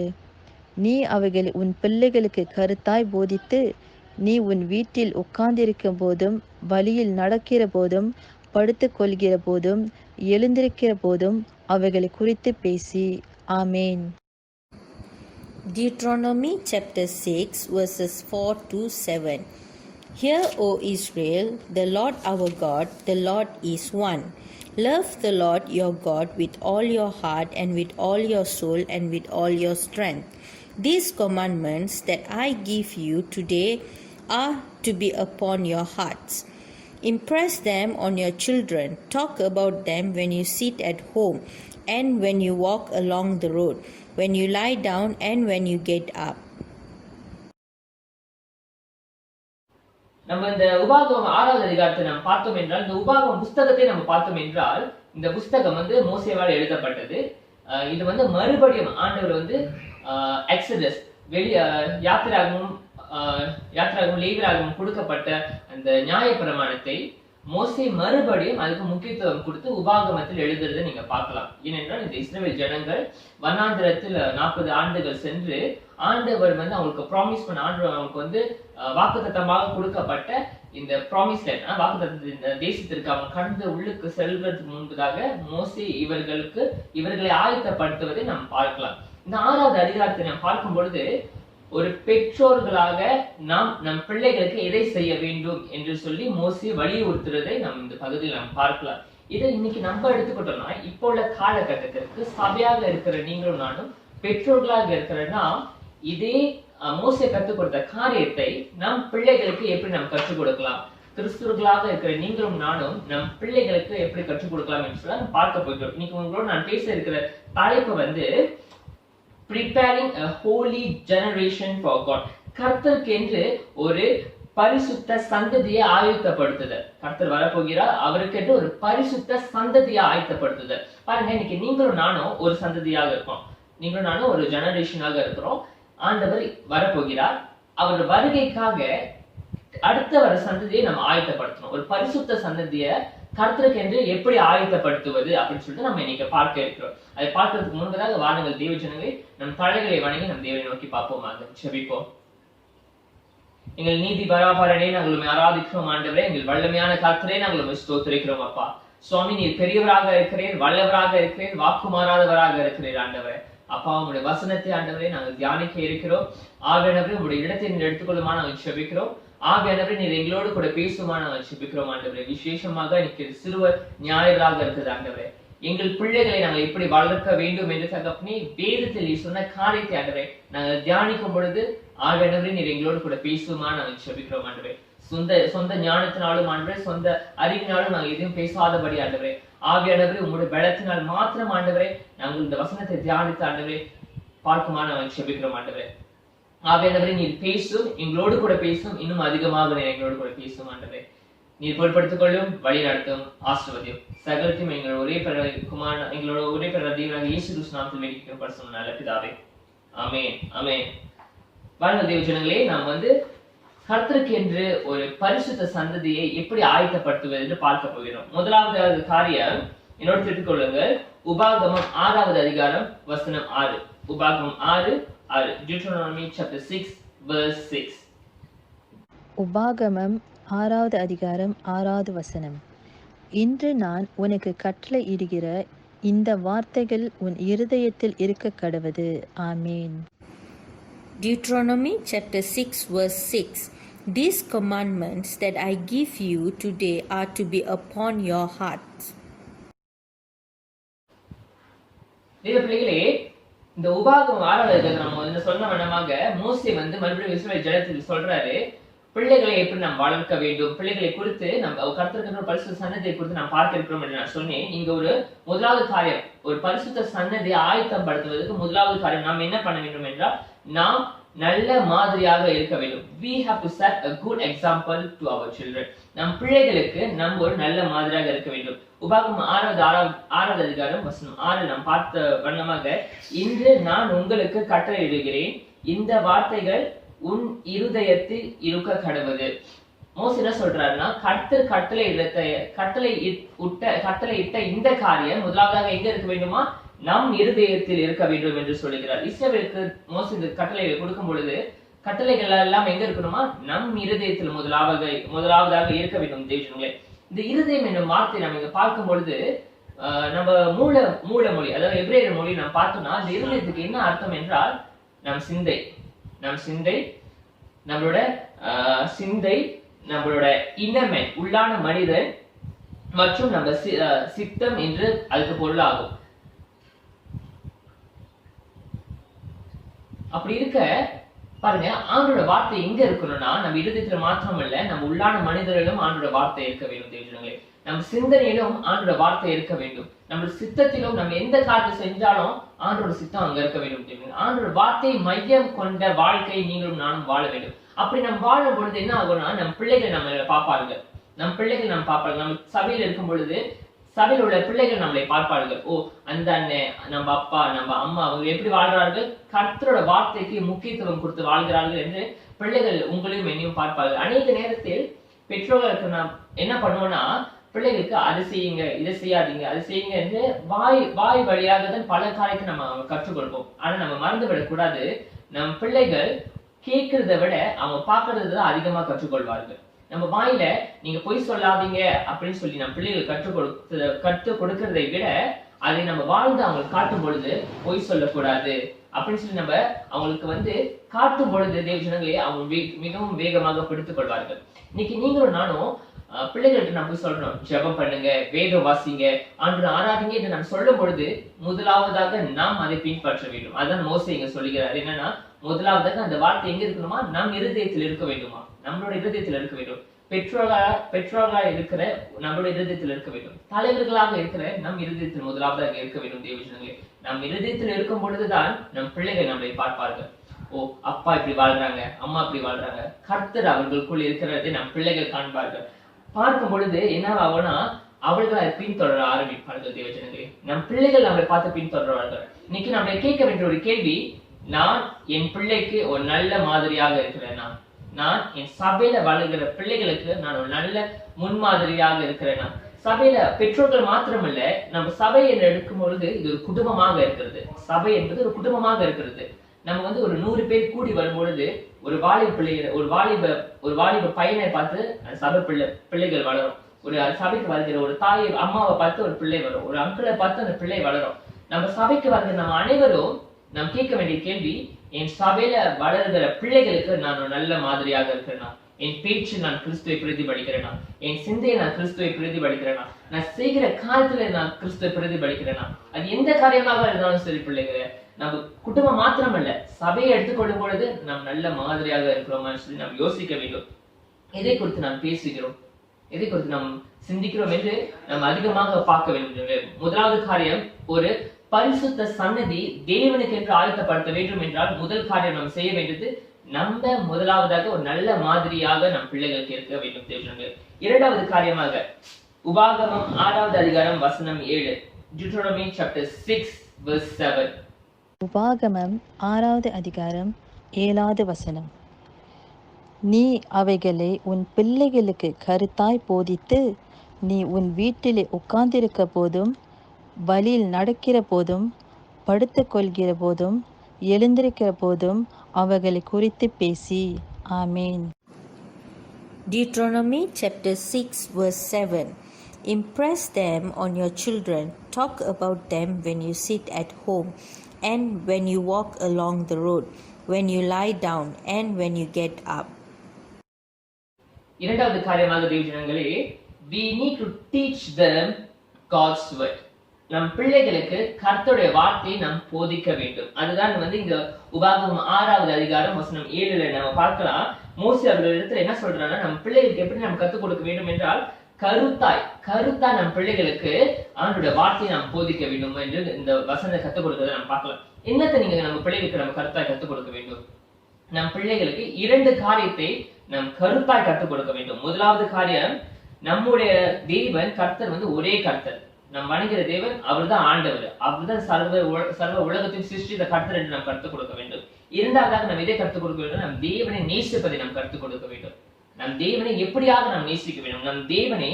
Speaker 4: நீ அவைகளை உன் பிள்ளைகளுக்கு கருத்தாய் போதித்து, நீ உன் வீட்டில் உட்கார்ந்திருக்கும் போதும், வழியில் நடக்கிற போதும், படுத்து கொள்கிற போதும், எழுந்திருக்கிற போதும் அவைகளை குறித்து பேசி. ஆமேன்.
Speaker 5: Deuteronomy chapter 6 verses 4 to 7. Hear, O Israel, the Lord our God, the Lord is one. Love the Lord your God with all your heart and with all your soul and with all your strength. These commandments that I give you today are to be upon your hearts. Impress them on your children. Talk about them when you sit at home and when you walk along the road, when you lie down and when you get up.
Speaker 3: நம்ம இந்த உபாகமம் 6வது அதிகாரத்தை நம்ம பார்த்தோம் என்றால், இந்த உபாகமம் புஸ்தகத்தை நம்ம பார்த்தோம் என்றால், இந்த புஸ்தகம் வந்து மோசேவால் எழுதப்பட்டது. இது வந்து மறுபடியும் ஆண்டவர் வந்து எக்ஸடஸ் யாத்திராகமும் லேவியராகமும் கொடுக்கப்பட்ட அந்த நியாய பிரமாணத்தை மோசே மறுபடியும் அதுக்கு முக்கியத்துவம் கொடுத்து உபாகமத்தில் எழுதுறதை நீங்க பார்க்கலாம். ஏனென்றால் இந்த இஸ்ரவேல் ஜனங்கள் வனாந்திரத்தில் 40 ஆண்டுகள் சென்று ஆண்டவர் வந்து அவங்களுக்கு ப்ராமிஸ் பண்ண, ஆண்டவர் அவங்களுக்கு வந்து வாக்குத்தத்தமாக கொடுக்கப்பட்ட இந்த ப்ராமிஸ் லேண்ட், வாக்குத்தத்த இந்த தேசத்திற்கு அவங்க கடந்து உள்ளுக்கு செல்வதற்கு முன்பதாக மோசே இவர்களை ஆயத்தப்படுத்துவதை நாம் பார்க்கலாம். இந்த 6வது அதிகாரத்தை நாம் பார்க்கும் பொழுது, ஒரு பெற்றோர்களாக நாம் நம் பிள்ளைகளுக்கு எதை செய்ய வேண்டும் என்று சொல்லி மோசே வலியுறுத்துறதை நாம் இந்த பகுதியில் நாம் பார்க்கலாம். இதை இன்னைக்கு நம்ம எடுத்துக்கிட்டோம்னா, இப்போ உள்ள காலகட்டத்திற்கு சபையாக இருக்கிற நீங்களும் நானும் பெற்றோர்களாக இருக்கிறன்னா, இதே மோசே கற்றுக் கொடுத்த காரியத்தை நம் பிள்ளைகளுக்கு எப்படி நாம் கற்றுக் கொடுக்கலாம், கிறிஸ்துவர்களாக இருக்கிற நீங்களும் நானும் நம் பிள்ளைகளுக்கு எப்படி கற்றுக் கொடுக்கலாம் என்று சொல்லி நம்ம பார்க்க போகிறோம். இன்னைக்கு உங்களோட நான் பேச இருக்கிற தலைப்பு வந்து preparing a holy generation for God. கர்த்தருக்கு என்று ஒரு பரிசுத்த சந்ததியை ஆயத்தப்படுத்துதல். கர்த்தர் வரப்போகிறார், அவருக்கு என்று ஒரு பரிசுத்த சந்ததியை ஆயத்தப்படுத்துதல். பாருங்க, இன்னைக்கு நீங்களும் நானும் ஒரு சந்ததியாக இருக்கோம், நீங்களும் நானும் ஒரு ஜெனரேஷனாக இருக்கிறோம். ஆண்டவர் வரப்போகிறார், அவர் வருகைக்காக அடுத்த வர சந்ததியை நம்ம ஆயத்தப்படுத்தணும். ஒரு பரிசுத்த சந்ததியை கர்த்தருக்கு என்று எப்படி ஆயத்தப்படுத்துவது அப்படின்னு சொல்லிட்டு நம்ம இன்னைக்கு பார்க்க இருக்கிறோம். அதை பார்க்கறதுக்கு முன்பதாக வாருங்கள் தேவ ஜனங்களே, நம் தலைகளை வணங்கி நம் தேவனை நோக்கி பார்ப்போமாக. ஜெபிப்போம். எங்கள் நீதி பராபரனே, நாங்கள் உண்மை ஆராதிக்கிறோம் ஆண்டவரே. எங்கள் வல்லமையான கர்த்தரே, நாங்கள் உண்மை ஸ்தோத்திரிக்கிறோம் அப்பா. சுவாமி, நீர் பெரியவராக இருக்கிறீர், வல்லவராக இருக்கிறீர், வாக்கு மாறாதவராக இருக்கிறீர் ஆண்டவரே. அப்பா, உங்களுடைய வசனத்தை ஆண்டவரே நாங்கள் தியானிக்க இருக்கிறோம். ஆவியானவரே, உங்களுடைய இடத்தை நீர் எடுத்துக்கொள்ளுமா நாங்கள் ஜெபிக்கிறோம். ஆவியானவரே, நீர் எங்களோடு கூட பேசுமா நாங்கள் ஜெபிக்கிறோம் ஆண்டவரே. விசேஷமாக இன்னைக்கு சிறுவர் ஞாயிறாக இருக்குது ஆண்டவரே. எங்கள் பிள்ளைகளை நாங்கள் எப்படி வளர்க்க வேண்டும் என்று தகப்பனே வேதத்தில் நீ சொன்ன காரியத்தை ஆண்டவரே நாங்கள் தியானிக்கும் பொழுது ஆவியானவரே நீர் எங்களோடு கூட பேசுமா நாங்கள் ஜெபிக்கிறோம் ஆண்டவரே. சொந்த ஞானத்தினாலும் ஆண்டவரே, சொந்த அறிவினாலும் நாங்கள் எதையும் பேசாதபடி ஆண்டவரே, ஆவியானவரே உங்களுடைய பலத்தினால் மாத்திரம் ஆண்டவரே நாங்கள் இந்த வசனத்தை தியானித்து ஆண்டவரே பார்க்குமா நாங்கள் ஜெபிக்கிறோம் ஆண்டவரே. ஆவியானவரே நீர் பேசும், எங்களோடு கூட பேசும், இன்னும் அதிகமாக நீர் எங்களோடு கூட பேசும் ஆண்டவரே. நீர் பொருட்படுத்திக் கொள்ளும், வழி நடத்தும், ஆசீர்வதியும். சகலத்தையும் எங்களோட ஒரே பிற தேவனாகிய இயேசு கிறிஸ்து நாமத்தில் வேண்டிக்கிறோம் பரிசுத்த நல்ல பிதாவே. ஆமென், ஆமென். வாருங்கள் தேவ ஜனங்களே, நாம் கர்த்தருக்கு என்று ஒரு பரிசுத்த சந்ததியை எப்படி ஆயத்தப்படுத்துவது என்று பார்க்க போகிறோம். முதலாவது காரியம் என்னோடு தெரிந்து கொள்ளுங்கள். உபாகமம் 6வது அதிகாரம் வசனம் 6. உபாகமம் 6:6. Deuteronomy chapter 6 verse 6.
Speaker 4: உபாகமம் 6வது அதிகாரம் 6வது வசனம். இன்று நான் உனக்கு கட்டளை இடுகிற இந்த வார்த்தைகள் உன் இருதயத்தில் இருக்க கடவது. ஆமேன்.
Speaker 5: Deuteronomy chapter 6 verse 6. These commandments that I give you today are to be upon your hearts.
Speaker 3: தேவ பிள்ளைகளே, இந்த உபாகமம் 6வது நம்ம சொன்ன வண்ணமாக மோசே மறுபடியும் இஸ்ரவேல் ஜனத்துக்கு சொல்றாரு, பிள்ளைகளை எப்படி நாம் வளர்க்க வேண்டும், பிள்ளைகளை குறித்து நம்ம கர்த்தருக்கு பரிசுத்த சன்னதியை குறித்து நாம் பார்க்க இருக்கிறோம் என்று நான் சொன்னேன். இங்க ஒரு முதலாவது காரியம், ஒரு பரிசுத்த சன்னதியை ஆயத்தம் படுத்துவதற்கு முதலாவது காரியம் நாம் என்ன பண்ண வேண்டும் என்றால், நாம் நல்ல மாதிரியாக இருக்க வேண்டும். We have to set a good example to our children. நம் பிள்ளைகளுக்கு நாம் ஒரு நல்ல மாதிரியாக இருக்க வேண்டும். உபாகமம் 6வது அதிகாரம் வசனம் 6 நாம் பார்த்த வண்ணமாக, இன்று நான் உங்களுக்கு கட்டளையிடுகிறேன், இந்த வார்த்தைகள் உன் இருதயத்தில் இருக்க கடவுது. மோசே என்ன சொல்றாருன்னா, கர்த்தர் கட்டளையிட்ட இந்த காரியம் முதலாவதாக எங்க இருக்க வேண்டுமா, நம் இருதயத்தில் இருக்க வேண்டும் என்று சொல்லுகிறார். இஸ்ரவேலுக்கு மோசே இந்த கட்டளைகளை கொடுக்கும் பொழுது கட்டளைகள் எல்லாம் எங்க இருக்கணுமா, நம் இருதயத்தில் முதலாவதாக இருக்க வேண்டும். தேவஜனங்களே, இந்த இருதயம் என்னும் வார்த்தை நம்ம இங்க பார்க்கும் பொழுது நம்ம மூல மொழி, அதாவது எபிரேயர் மொழி நாம் பார்த்தோம்னா, அந்த இருதயத்துக்கு என்ன அர்த்தம் என்றால், நம் சிந்தை, நம்மளோட சிந்தை, நம்மளோட இன்னர்மேன், உள்ளான மனிதன் மற்றும் நம்ம சித்தம் என்று அதுக்கு பொருள் ஆகும். அப்படி இருக்க பாருங்க, ஆண்டோட வார்த்தை எங்க இருக்கணும்னா, நம்ம இருதயத்துல மாத்திரம் இல்ல, நம்ம உள்ளான மனிதரிலும் ஆண்டோட வார்த்தை இருக்க வேண்டும். தேவஜனங்களே, நம்ம சிந்தனையிலும் ஆண்டோட வார்த்தை இருக்க வேண்டும். நம்ம சித்தத்திலும் நம்ம எந்த காரியத்தை செஞ்சாலும் ஆண்டோட சித்தம் அங்க இருக்க வேண்டும். ஆண்டோட வார்த்தை மையம் கொண்ட வாழ்க்கை நீங்களும் நானும் வாழ வேண்டும். அப்படி நம்ம வாழும் பொழுது என்ன ஆகும்னா, நம்ம பிள்ளைகள் நம்ம பார்ப்பார்கள். நம்ம சபையில் இருக்கும் பொழுது சபையில் உள்ள பிள்ளைகள் நம்மளை பார்ப்பார்கள். ஓ, அந்த அண்ணன், நம்ம அப்பா, நம்ம அம்மா, அவங்க எப்படி வாழ்கிறார்கள், கர்த்தரோட வார்த்தைக்கு முக்கியத்துவம் கொடுத்து வாழ்கிறார்கள் என்று பிள்ளைகள் உங்களையும் என்னையும் பார்ப்பார்கள். அநேக நேரத்தில் பெற்றோர்களுக்கு நாம் என்ன பண்ணுவோம்னா, பிள்ளைகளுக்கு அது செய்யுங்க, இதை செய்யாதீங்க, அது செய்யுங்க என்று வாய் வழியாக தான் பல காரியத்தை நம்ம கற்றுக் கொடுப்போம். ஆனா நம்ம மறந்து விடக்கூடாது, நம் பிள்ளைகள் கேட்கறத விட அவங்க பார்க்கறது தான் அதிகமா கற்றுக்கொள்வார்கள். நம்ம வாயில நீங்க பொய் சொல்லாதீங்க அப்படின்னு சொல்லி நம்ம பிள்ளைகள் கற்றுக் கொடுக்கறதை விட, அதை நம்ம வாழ்ந்து அவங்களுக்கு காட்டும் பொழுது பொய் சொல்லக்கூடாது அப்படின்னு சொல்லி நம்ம அவங்களுக்கு காட்டும் பொழுது தேவஜனங்களே அவங்க மிகவும் வேகமாக பிடித்துக் கொள்வார்கள். இன்னைக்கு நீங்களும் நானும் பிள்ளைகள்கிட்ட நம்ம சொல்லணும், ஜெபம் பண்ணுங்க, வேதம் வாசிங்க, ஆண்டவரை ஆராதிங்க என்று நாம் சொல்லும் பொழுது முதலாவதாக நாம் அதை பின்பற்ற வேண்டும். அதான் மோசே இங்க சொல்லுகிறார். என்னன்னா, முதலாவதாக அந்த வார்த்தை எங்க இருக்கணுமா, நம் இருதயத்தில் இருக்க வேண்டுமா, நம்மளோட இருதயத்தில் இருக்க வேண்டும். பெற்றோர்களாக இருக்கிற நம்மளுடைய இருதயத்தில் இருக்க வேண்டும். தலைவர்களாக இருக்கிற நம் இருதயத்தில் முதலாவதாக இருக்க வேண்டும். தேவஜனங்களே, நம் இருதயத்தில் இருக்கும் பொழுதுதான் நம் பிள்ளைகள் நம்மளை பார்ப்பார்கள். ஓ, அப்பா இப்படி வாழ்றாங்க, அம்மா இப்படி வாழ்றாங்க, கர்த்தர் அவர்களுக்குள் இருக்கிறதை நம் பிள்ளைகள் காண்பார்கள். பார்க்கும் பொழுது என்ன ஆகும்னா, அவர்கள் அதை பின்தொடர ஆரம்பிப்பார்கள். தேவஜனங்களே, நம் பிள்ளைகள் நம்மளை பார்த்து பின்தொடர்வார்கள். இன்னைக்கு நம்மளை கேட்க வேண்டிய ஒரு கேள்வி, நான் என் பிள்ளைக்கு ஒரு நல்ல மாதிரியாக இருக்கிறேனா, நான் என் சபையில வளர்கிற பிள்ளைகளுக்கு நான் ஒரு நல்ல முன்மாதிரியாக இருக்கிறேனா, சபையில பெற்றோர்கள் மாத்திரமல்ல, நம்ம சபை என்று எடுக்கும் பொழுது இது ஒரு குடும்பமாக இருக்கிறது. சபை என்பது ஒரு குடும்பமாக இருக்கிறது. நம்ம வந்து ஒரு 100 பேர் கூடி வரும் பொழுது ஒரு வாலிப பையனை பார்த்து சபை பிள்ளைகள் வளரும். ஒரு சபைக்கு வருகிற ஒரு தாயை அம்மாவை பார்த்து ஒரு பிள்ளை வரும். ஒரு அங்கிளை பார்த்து அந்த பிள்ளை வளரும். நம்ம சபைக்கு வருகிற நம்ம அனைவரும் நாம் கேட்க வேண்டிய கேள்வி, என் சபையில வளர்கிற பிள்ளைகளுக்கு நான் ஒரு நல்ல மாதிரியாக இருக்கிறேனா? என் பேச்சு நான் கிறிஸ்துவை பிரதிபலிக்கிறேனா? என் சிந்தையை நான் கிறிஸ்துவை பிரதிபலிக்கிறேனா? நான் செய்கிற காரியத்துல நான் கிறிஸ்துவை பிரதிபலிக்கிறேனா? அது எந்த காரியமாக இருந்தாலும் சரி பிள்ளைங்க, நம்ம குடும்பம் மாத்திரமல்ல, சபையை எடுத்துக்கொள்ளும் பொழுது நாம் நல்ல மாதிரியாக இருக்கிறோமா சொல்லி நாம் யோசிக்க வேண்டும். எதை குறித்து நாம் பேசுகிறோம், எதை குறித்து நாம் சிந்திக்கிறோம் என்று நாம் அதிகமாக பார்க்க வேண்டும். முதலாவது காரியம், ஒரு பரிசுத்த சன்னதி தேவனுக்கு என்று ஆயத்தப்படுத்த வேண்டும் என்றால் முதல் காரியம் நாம் செய்ய வேண்டியது, நம்ம முதலாவதாக ஒரு நல்ல மாதிரியாக நம் பிள்ளைகளுக்கு இருக்க வேண்டும் தேவனே. இரண்டாவது காரியமாக உபாகமம் 6வது அதிகாரம் வசனம் 7, Deuteronomy chapter 6 verse 7.
Speaker 4: உபாகமம் 6வது அதிகாரம் 7வது வசனம். நீ அவைகளை உன் பிள்ளைகளுக்கு கருத்தாய் போதித்து, நீ உன் வீட்டிலே உட்கார்ந்திருக்க போதும், வழியில் நடக்கிற போதும், படுத்துக் கொள்கிற போதும், எழுந்திருக்கிற போதும் அவைகளை குறித்து பேசி. ஆமேன்.
Speaker 5: Deuteronomy chapter 6 verse 7. Impress them on your children. Talk about them when you sit at home and when you walk along the road, when you lie down and when you get up.
Speaker 3: இரண்டாவது காரியமாக தேவஜனங்களே, we need to teach them God's word. நம் பிள்ளைகளுக்கு கர்த்தருடைய வார்த்தையை நாம் போதிக்க வேண்டும். அதுதான் வந்து இந்த உபாகமம் 6வது அதிகாரம் வசனம் 7ல நம்ம பார்க்கலாம். மோசே அவர்களிடத்துல என்ன சொல்றாங்கன்னா, நம் பிள்ளைகளுக்கு எப்படி நாம் கற்றுக் கொடுக்க வேண்டும் என்றால், கருத்தாய் நம் பிள்ளைகளுக்கு அவனுடைய வார்த்தையை நாம் போதிக்க வேண்டும் என்று இந்த வசனத்தை கற்றுக் கொடுக்கிறத நாம் பார்க்கலாம். என்னத்தை நீங்க நம்ம பிள்ளைகளுக்கு நம்ம கருத்தாய் கற்றுக் கொடுக்க வேண்டும்? நம் பிள்ளைகளுக்கு 2 காரியத்தை நாம் கருத்தாய் கற்றுக் கொடுக்க வேண்டும். முதலாவது காரியம், நம்முடைய தேவன் கர்த்தர் வந்து ஒரே கர்த்தர். நம் வணங்குகிற தேவன் அவர்தான் ஆண்டவர், அவர்தான் சர்வ உலகத்தையும் சிருஷ்டித்த கர்த்தர் என்று நாம் கற்றுக் கொடுக்க வேண்டும். இரண்டாவதாக நாம் இதை கற்றுக் கொடுக்க வேண்டும், நம் தேவனை நேசிப்பதை நாம் கற்றுக் கொடுக்க வேண்டும். நம் தேவனை எப்படியாக நாம் நேசிக்க வேண்டும்? நம் தேவனை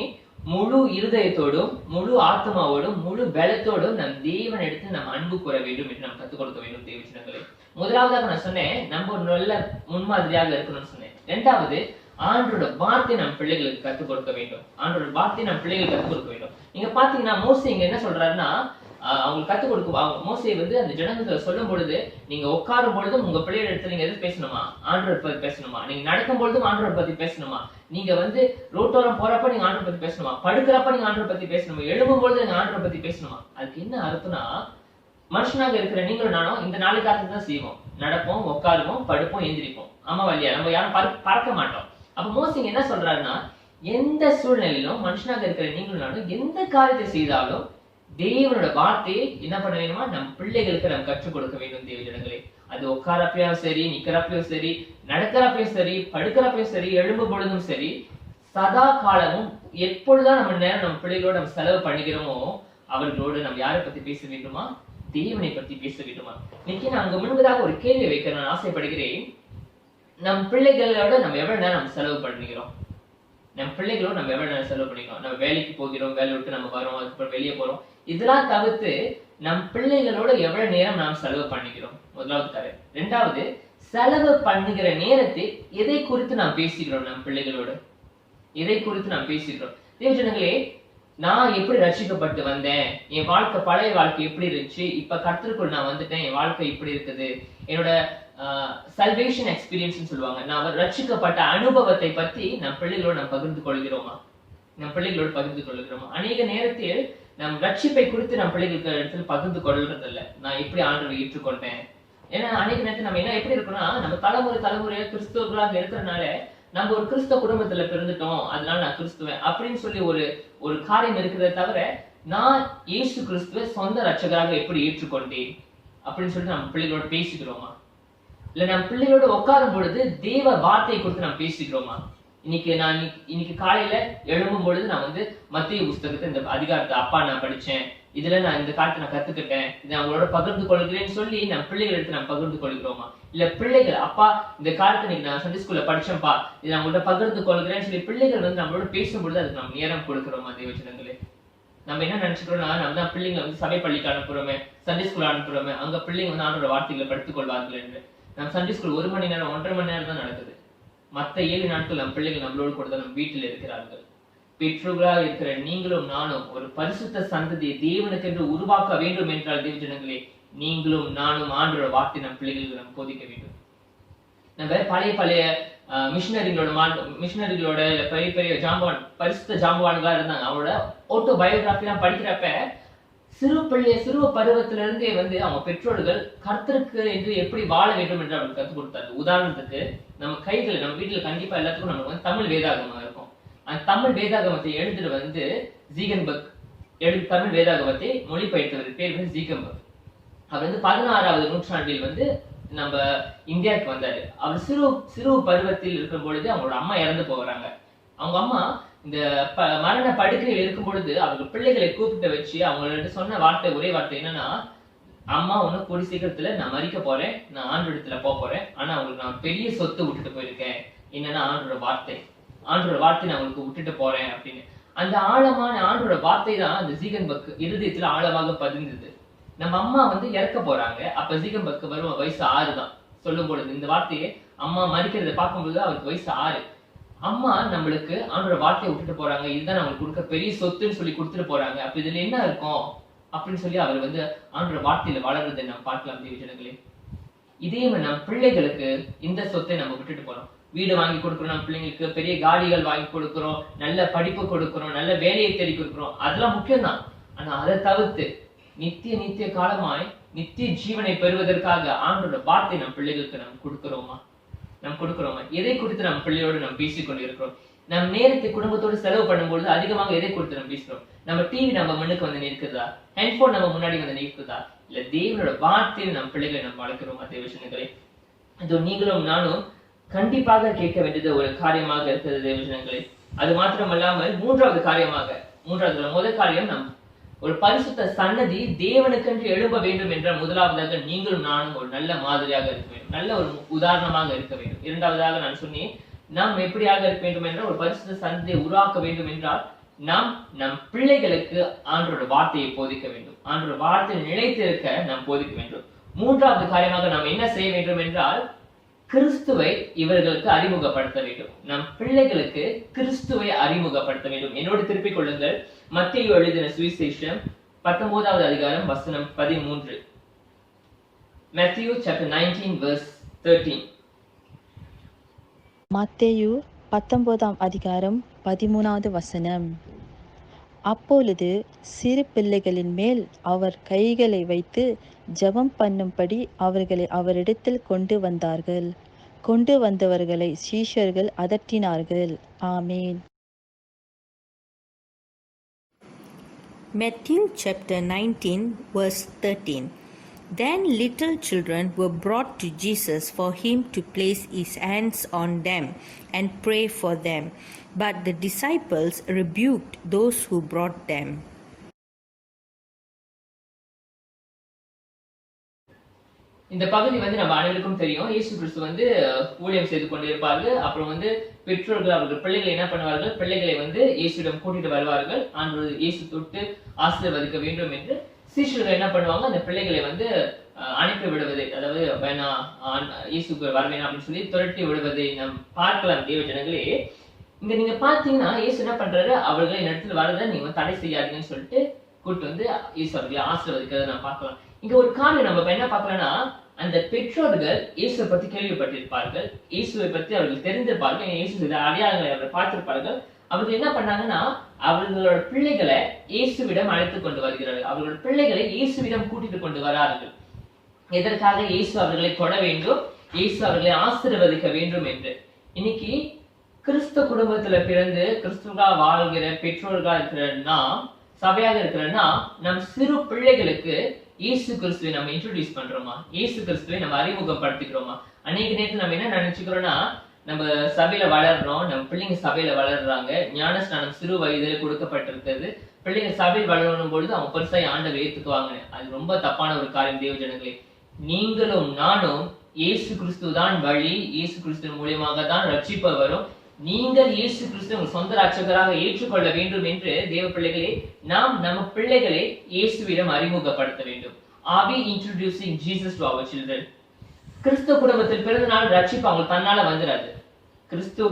Speaker 3: முழு இருதயத்தோடும், முழு ஆத்மாவோடும், முழு பலத்தோடும் நம் தேவன் எடுத்து நாம் அன்பு கூற வேண்டும் என்று நாம் கற்றுக் கொடுக்க வேண்டும் தேவஜனங்களே. முதலாவதாக நான் சொன்னேன், நம்ம ஒரு நல்ல முன்மாதிரியாக இருக்கணும்னு சொன்னேன். இரண்டாவது, ஆண்டோட வார்த்தை நம் பிள்ளைகளுக்கு கற்றுக் கொடுக்க வேண்டும். ஆண்டோட வார்த்தை நம் பிள்ளைகளுக்கு கற்றுக் கொடுக்க வேண்டும். நீங்க பாத்தீங்கன்னா மோசே இங்க என்ன சொல்றாருன்னா, அவங்களுக்கு கற்றுக் கொடுக்க மோசே வந்து அந்த ஜனங்களை சொல்லும் பொழுது, நீங்க உட்காரும் பொழுதும் உங்க பிள்ளைகள் இடத்துல நீங்க எது பேசணுமா? ஆண்டவர் பத்தி பேசணுமா? நீங்க நடக்கும் பொழுதும் ஆண்டவர் பத்தி பேசணுமா? நீங்க வந்து ரோட்டோரம் போறப்ப நீங்க ஆண்டவர் பத்தி பேசணுமா? படுக்கிறப்ப நீங்க ஆண்டவர் பத்தி பேசணுமா? எழும்பும் பொழுது நீங்க ஆண்டவர் பத்தி பேசணுமா? அதுக்கு என்ன அர்த்தம்னா, மனுஷனாக இருக்கிற நீங்களும் நானும் இந்த 4 காரியத்தை தான் செய்வோம். நடப்போம், உட்காருவோம், படுப்போம், எந்திரிப்போம். ஆமா வழியா நம்ம யாரும் பறக்க மாட்டோம். அப்ப மோசே என்ன சொல்றாருன்னா, எந்த சூழ்நிலையிலும் மனுஷனாக இருக்கிற நீங்களும் நானும் எந்த காரியத்தை செய்தாலும் தேவனோட வார்த்தையை என்ன பண்ண வேணுமா? நம் பிள்ளைகளுக்கு நாம் கற்றுக் கொடுக்க வேண்டும் தேவஜனங்களே. அது உட்காரப்பையும் சரி, நிக்கிறப்பையும் சரி, நடக்கிறப்பையும் சரி, படுக்கிறப்பையும் சரி, எழும்பு பொழுதும் சரி, சதா காலமும் எப்பொழுதுதான் நம்ம நேரம் நம்ம பிள்ளைகளோட நம்ம செலவு பண்ணிக்கிறோமோ, அவர்களோடு நம்ம யாரை பத்தி பேச வேண்டுமா? தேவனை பத்தி பேச வேண்டுமா? இன்னைக்கு நான் அங்க முன்பதாக ஒரு கேள்வி வைக்க நான் ஆசைப்படுகிறேன். நம் பிள்ளைகளோட நம்ம எவ்வளவு நேரம் நம்ம செலவு பண்ணிக்கிறோம்? நம் பிள்ளைகளோட நம்ம எவ்வளவு நேரம் செலவு பண்ணிக்கிறோம்? நம்ம வேலைக்கு போகிறோம், வேலை விட்டு நம்ம வரோம், அதுக்கப்புறம் வெளியே போறோம். இதெல்லாம் தவிர்த்து நம் பிள்ளைகளோட எவ்வளவு நேரம் நாம் செலவு பண்ணிக்கிறோம்? முதலாவது காரியம். இரண்டாவது, செலவு பண்ணுகிற நேரத்தை எதை குறித்து நாம் பேசுகிறோம்? நம் பிள்ளைகளோட எதை குறித்து நாம் பேசுகிறோம்? தேவஜனங்களே, நான் எப்படி ரட்சிக்கப்பட்டு வந்தேன், என் வாழ்க்கை பழைய வாழ்க்கை எப்படி இருந்துச்சு, இப்ப கர்த்தருக்குள் நான் வந்துட்டேன், என் வாழ்க்கை இப்படி இருக்குது, என்னோட சல்வேஷன் எக்ஸ்பீரியன்ஸ் சொல்லுவாங்க, நான் ரட்சிக்கப்பட்ட அனுபவத்தை பத்தி நம் பிள்ளைகளோடு நாம் பகிர்ந்து கொள்கிறோமா? நம் பிள்ளைகளோடு பகிர்ந்து கொள்கிறோமா? அநேக நேரத்தில் நம் ரட்சிப்பை குறித்து நம் பிள்ளைகளுக்கு இடத்துல பகிர்ந்து கொள்றது இல்லை. நான் எப்படி ஆண்டவரை ஏற்றுக்கொண்டேன். ஏன்னா அநேக நேரத்தில் நம்ம என்ன எப்படி இருக்கோம்னா, நம்ம தலைமுறையா கிறிஸ்தவர்களாக இருக்கிறதுனால நம்ம ஒரு கிறிஸ்தவ குடும்பத்துல பிறந்துட்டோம், அதனால நான் கிறிஸ்துவன் அப்படின்னு சொல்லி ஒரு காரியம் இருக்கிறத தவிர, நான் இயேசு கிறிஸ்துவை சொந்த ரட்சகராக எப்படி ஏற்றுக்கொண்டேன் அப்படின்னு சொல்லிட்டு நம்ம பிள்ளைகளோட பேசிக்கிறோமா? இல்ல நம்ம பிள்ளைகளோட உட்காரும் பொழுது தேவ வார்த்தை குறித்து நாம் பேசிக்கிறோமா? இன்னைக்கு காலையில எழும்பும் பொழுது நான் வந்து மத்திய புஸ்தகத்தை இந்த அதிகாரத்தை அப்பா நான் படிச்சேன், இதுல நான் இந்த காலத்தை நான் கத்துக்கிட்டேன், இதை அவங்களோட பகிர்ந்து கொள்கிறேன்னு சொல்லி நம்ம பிள்ளைகள் எடுத்து நம்ம பகிர்ந்து கொள்கிறோமா? இல்ல பிள்ளைகள் அப்பா இந்த காலத்தை இன்னைக்கு நான் சண்டே ஸ்கூல்ல படிச்சேன்ப்பா, இதை நான் உங்கள்ட்ட பகிர்ந்து கொள்கிறேன்னு சொல்லி பிள்ளைகள் வந்து நம்மளோட பேசும்பொழுது அதுக்கு நம்ம நேரம் கொடுக்கிறோமா? தேவஜனங்களே, நம்ம என்ன நினைச்சுக்கிறோம்னா, நம்ம தான் பிள்ளைங்களை வந்து சபை பள்ளிக்கு அனுப்புறோமே, சண்டே ஸ்கூல் அனுப்புறோமே, அங்க பிள்ளைங்க வந்து ஆண்டோட வார்த்தைகளை படித்துக் கொள்வார்கள் என்று. நம்ம சண்டே ஸ்கூல் 1 மணி நேரம் 1.5 மணி நேரம் தான் நடக்குது. மற்ற 7 நாட்கள் நம்ம பிள்ளைகள் நம்மளோடு கூட தான் நம்ம வீட்டில் இருக்கிறார்கள். பெற்றோர்களாக இருக்கிற நீங்களும் நானும் ஒரு பரிசுத்த சந்ததியை தேவனுக்கென்று உருவாக்க வேண்டும் என்றால் தேவஜனங்களே, நீங்களும் நானும் ஆண்டோட வார்த்தை நம் பிள்ளைகளுக்கு நம்ம போதிக்க வேண்டும். நம்ம பழைய மிஷினரிகளோட பெரிய பெரிய ஜாம்பவான், பரிசுத்த ஜாம்பவான்களா இருந்தாங்க. அவங்களோட ஆட்டோ பயோகிராஃபி எல்லாம் படிக்கிறப்ப சிறு பருவத்தில இருந்தே வந்து அவங்க பெற்றோர்கள் கர்த்தருக்கு என்று எப்படி வாழ வேண்டும் என்று அவங்களுக்கு கற்றுக் கொடுத்தாரு. உதாரணத்துக்கு நம்ம கைகள், நம்ம வீட்டுல கண்டிப்பா எல்லாத்துக்கும் நமக்கு வந்து தமிழ் வேதாகமம் இருக்கும். அந்த தமிழ் வேதாகமத்தை எழுதுற வந்து ஜீகன்பர்க் தமிழ் வேதாகமத்தை மொழிபெயர்த்தவர் பேர் வந்து ஜீகன்பர்க். அவர் வந்து 16வது நூற்றாண்டில் வந்து நம்ம இந்தியாவுக்கு வந்தாரு. அவர் சிறு பருவத்தில் இருக்கும் பொழுது அவங்களோட அம்மா இறந்து போகிறாங்க. அவங்க அம்மா இந்த மரண படுக்கையில் இருக்கும் பொழுது அவங்க பிள்ளைகளை கூப்பிட்டு வச்சு அவங்கள்ட்ட சொன்ன ஒரே வார்த்தை என்னன்னா, அம்மா ஒண்ணு கூடி சீக்கிரத்துல நான் மறிக்க போறேன், நான் ஆண்டோடத்துல போறேன், ஆனா அவங்களுக்கு நான் பெரிய சொத்து விட்டுட்டு போயிருக்கேன். என்னன்னா ஆண்டோட வார்த்தை நான் அவங்களுக்கு விட்டுட்டு போறேன் அப்படின்னு. அந்த ஆழமான ஆண்டோட வார்த்தை தான் அந்த ஜீகன்பர்க் இருதயத்துல ஆழமாக பதிந்தது. நம்ம அம்மா வந்து இறக்க போறாங்க. அப்ப ஜீகன்பர்க் வரும் வயசு 6 தான். சொல்லும் பொழுது இந்த வார்த்தையை அம்மா மறிக்கிறத பார்க்கும்போது அவருக்கு வயசு 6. அம்மா நம்மளுக்கு ஆண்டோட வார்த்தையை விட்டுட்டு போறாங்க, இதுதான் நம்மளுக்கு கொடுக்க பெரிய சொத்துன்னு சொல்லி கொடுத்துட்டு போறாங்க. அப்ப இதுல என்ன இருக்கும் அப்படின்னு சொல்லி அவர் வந்து ஆண்டோட வார்த்தையில வளர்றதை நம்ம பார்க்கலாம். தேவஜனங்களே, இதே நம்ம பிள்ளைகளுக்கு இந்த சொத்தை நம்ம விட்டுட்டு போறோம். வீடு வாங்கி கொடுக்குறோம், நம்ம பிள்ளைங்களுக்கு பெரிய காடிகள் வாங்கி கொடுக்குறோம், நல்ல படிப்பு கொடுக்குறோம், நல்ல வேலையை தேடி கொடுக்குறோம், அதெல்லாம் முக்கியம்தான். ஆனா அதை தவிர்த்து நித்திய காலமாய் நித்திய ஜீவனை பெறுவதற்காக ஆண்டோட வார்த்தை நம் பிள்ளைகளுக்கு நம்ம கொடுக்கிறோமா? எதை குறித்து நம்ம பிள்ளையோடு நம்ம பேசிக்கொண்டு இருக்கிறோம்? நம் நேரத்தை குடும்பத்தோடு செலவு பண்ணும்போது அதிகமாக எதை குறித்து நம்ம பேசுறோம்? நம்ம டிவி நம்ம முன்னுக்கு வந்து நிற்குதா? ஹெட்போன் நம்ம முன்னாடி வந்து நிற்குதா? இல்ல தேவனோட வார்த்தையில் நம்ம பிள்ளைகளை நம்ம வளர்க்கிறோமா? தேவஜனங்களே, இதோ நீங்களும் நானும் கண்டிப்பாக கேட்க வேண்டியது ஒரு காரியமாக இருக்கிறது தேவஜனங்களே. அது மாத்திரமல்லாமல் முதல் காரியம், நம் ஒரு பரிசுத்த சன்னதி தேவனுக்கென்று எழும்ப வேண்டும் என்ற முதலாவதாக நீங்களும் நானும் ஒரு நல்ல மாதிரியாக இருக்க வேண்டும், நல்ல ஒரு உதாரணமாக இருக்க வேண்டும். இரண்டாவதாக நான் சொன்னேன், நாம் எப்படியாக இருக்க வேண்டும் என்றால் ஒரு பரிசுத்த சன்னதியை உருவாக்க வேண்டும் என்றால் நாம் நம் பிள்ளைகளுக்கு ஆண்டோட வார்த்தையை போதிக்க வேண்டும். ஆண்டோட வார்த்தையை நிலைத்திருக்க நாம் போதிக்க வேண்டும். மூன்றாவது காரியமாக நாம் என்ன செய்ய வேண்டும் என்றால் கிறிஸ்துவை இவர்களுக்கு அறிமுகப்படுத்த வேண்டும். நம் பிள்ளைகளுக்கு கிறிஸ்துவை அறிமுகப்படுத்த வேண்டும். என்னோடு திருப்பிக் கொள்ளுங்கள், மத்தேயு எழுதின சுவிசேஷம் 19வது அதிகாரம் வசனம் 13. Matthew chapter 19 verse 13.
Speaker 4: மத்தேயு 19ஆம் அதிகாரம் 13வது வசனம். அப்பொழுது சிறு பிள்ளைகளின் மேல் அவர் கைகளை வைத்து ஜெபம் பண்ணும்படி அவர்களை அவரிடத்தில் கொண்டு வந்தார்கள். கொண்டு வந்தவர்களை சீஷர்கள் அதட்டினார்கள். ஆமேன்.
Speaker 5: Matthew chapter 19 verse 13. Then little children were brought to Jesus for him to place his hands on them and pray for them. But the disciples rebuked those who brought them.
Speaker 3: இந்த பகுதி வந்து நம்ம அனைவருக்கும் தெரியும். இயேசு கிறிஸ்து வந்து ஊழியம் செய்து கொண்டிருப்பார்கள். அப்புறம் வந்து பெற்றோர்கள் அவர்கள் பிள்ளைகளை என்ன பண்ணுவார்கள்? பிள்ளைகளை வந்து இயேசுவிடம் கூட்டிட்டு வருவார்கள். ஆண்டவர் இயேசு தொட்டு ஆசீர்வதிக்க வேண்டும் என்று சீஷர்கள் என்ன பண்ணுவாங்க? அந்த பிள்ளைகளை வந்து அனுப்பி விடுவதை, அதாவது வேணா இயேசுக்கு வர வேணாம் அப்படின்னு சொல்லி துரட்டி விடுவதை நாம் பார்க்கலாம். தேவஜனங்களே, இங்க நீங்க பாத்தீங்கன்னா இயேசு என்ன பண்றாரு? அவர்களை இடத்துல வரதை நீங்க தடை செய்யாதீங்கன்னு சொல்லிட்டு கூட்டு வந்து இயேசு அவர்களை ஆசீர்வதிக்கிறத நான் பார்க்கலாம். இங்க ஒரு காரியம் நம்ம என்ன பார்க்கலாம்னா, அந்த பெற்றோர்கள் இயேசுவை பத்தி கேள்விப்பட்டிருப்பார்கள், இயேசுவை பத்தி அவர்கள் தெரிந்திருப்பார்கள், இயேசு அடையாளங்களை அவர்கள் பார்த்திருப்பார்கள். அவர்கள் என்ன பண்ணாங்கன்னா அவர்களோட பிள்ளைகளை இயேசுவிடம் அழைத்துக் கொண்டு வருகிறார்கள். அவர்களோட பிள்ளைகளை இயேசுவிடம் கூட்டிட்டு கொண்டு வரார்கள். எதற்காக? இயேசு அவர்களை தொட வேண்டும், இயேசு அவர்களை ஆசீர்வதிக்க வேண்டும் என்று. இன்னைக்கு கிறிஸ்துவ குடும்பத்துல பிறந்து கிறிஸ்துவா வாழ்கிற பெற்றோர்களா இருக்கிற நாம், சபையாக இருக்கிற நாம், நம் சிறு பிள்ளைகளுக்கு இயேசு கிறிஸ்துவை நம்ம இன்ட்ரோடியூஸ் பண்றோமா? இயேசு கிறிஸ்துவை நம்ம அறிமுகப்படுத்திக்கிறோமா? அநேக நேரத்தில் நம்ம என்ன நினைச்சுக்கிறோம்னா, நம்ம சபையில வளர்றோம், நம்ம பிள்ளைங்க சபையில வளர்றாங்க, ஞானஸ்நானம் சிறு வயதிலே கொடுக்கப்பட்டிருக்கிறது. பிள்ளைங்க சபையில் வளரும் பொழுது அவங்க பெருசாக ஆண்டவர் ஏத்துக்குவாங்க. அது ரொம்ப தப்பான ஒரு காரியம் தேவ ஜனங்களே. நீங்களும் நானும் இயேசு கிறிஸ்து தான் வழி, இயேசு கிறிஸ்து மூலியமாக தான் ரட்சிப்பு வரும். நீங்கள் இயேசு கிறிஸ்து உங்கள் சொந்த ரட்சகராக ஏற்றுக்கொள்ள வேண்டும் என்று தேவ பிள்ளைகளே, நாம் நம்ம பிள்ளைகளை இயேசுவிடம் அறிமுகப்படுத்த வேண்டும். Are we introducing Jesus to our children? கிறிஸ்துவ குடும்பத்தில் பிறந்த நாள் ரட்சிப்பு அவங்களுக்கு தன்னால வந்துடாது. கிறிஸ்துவ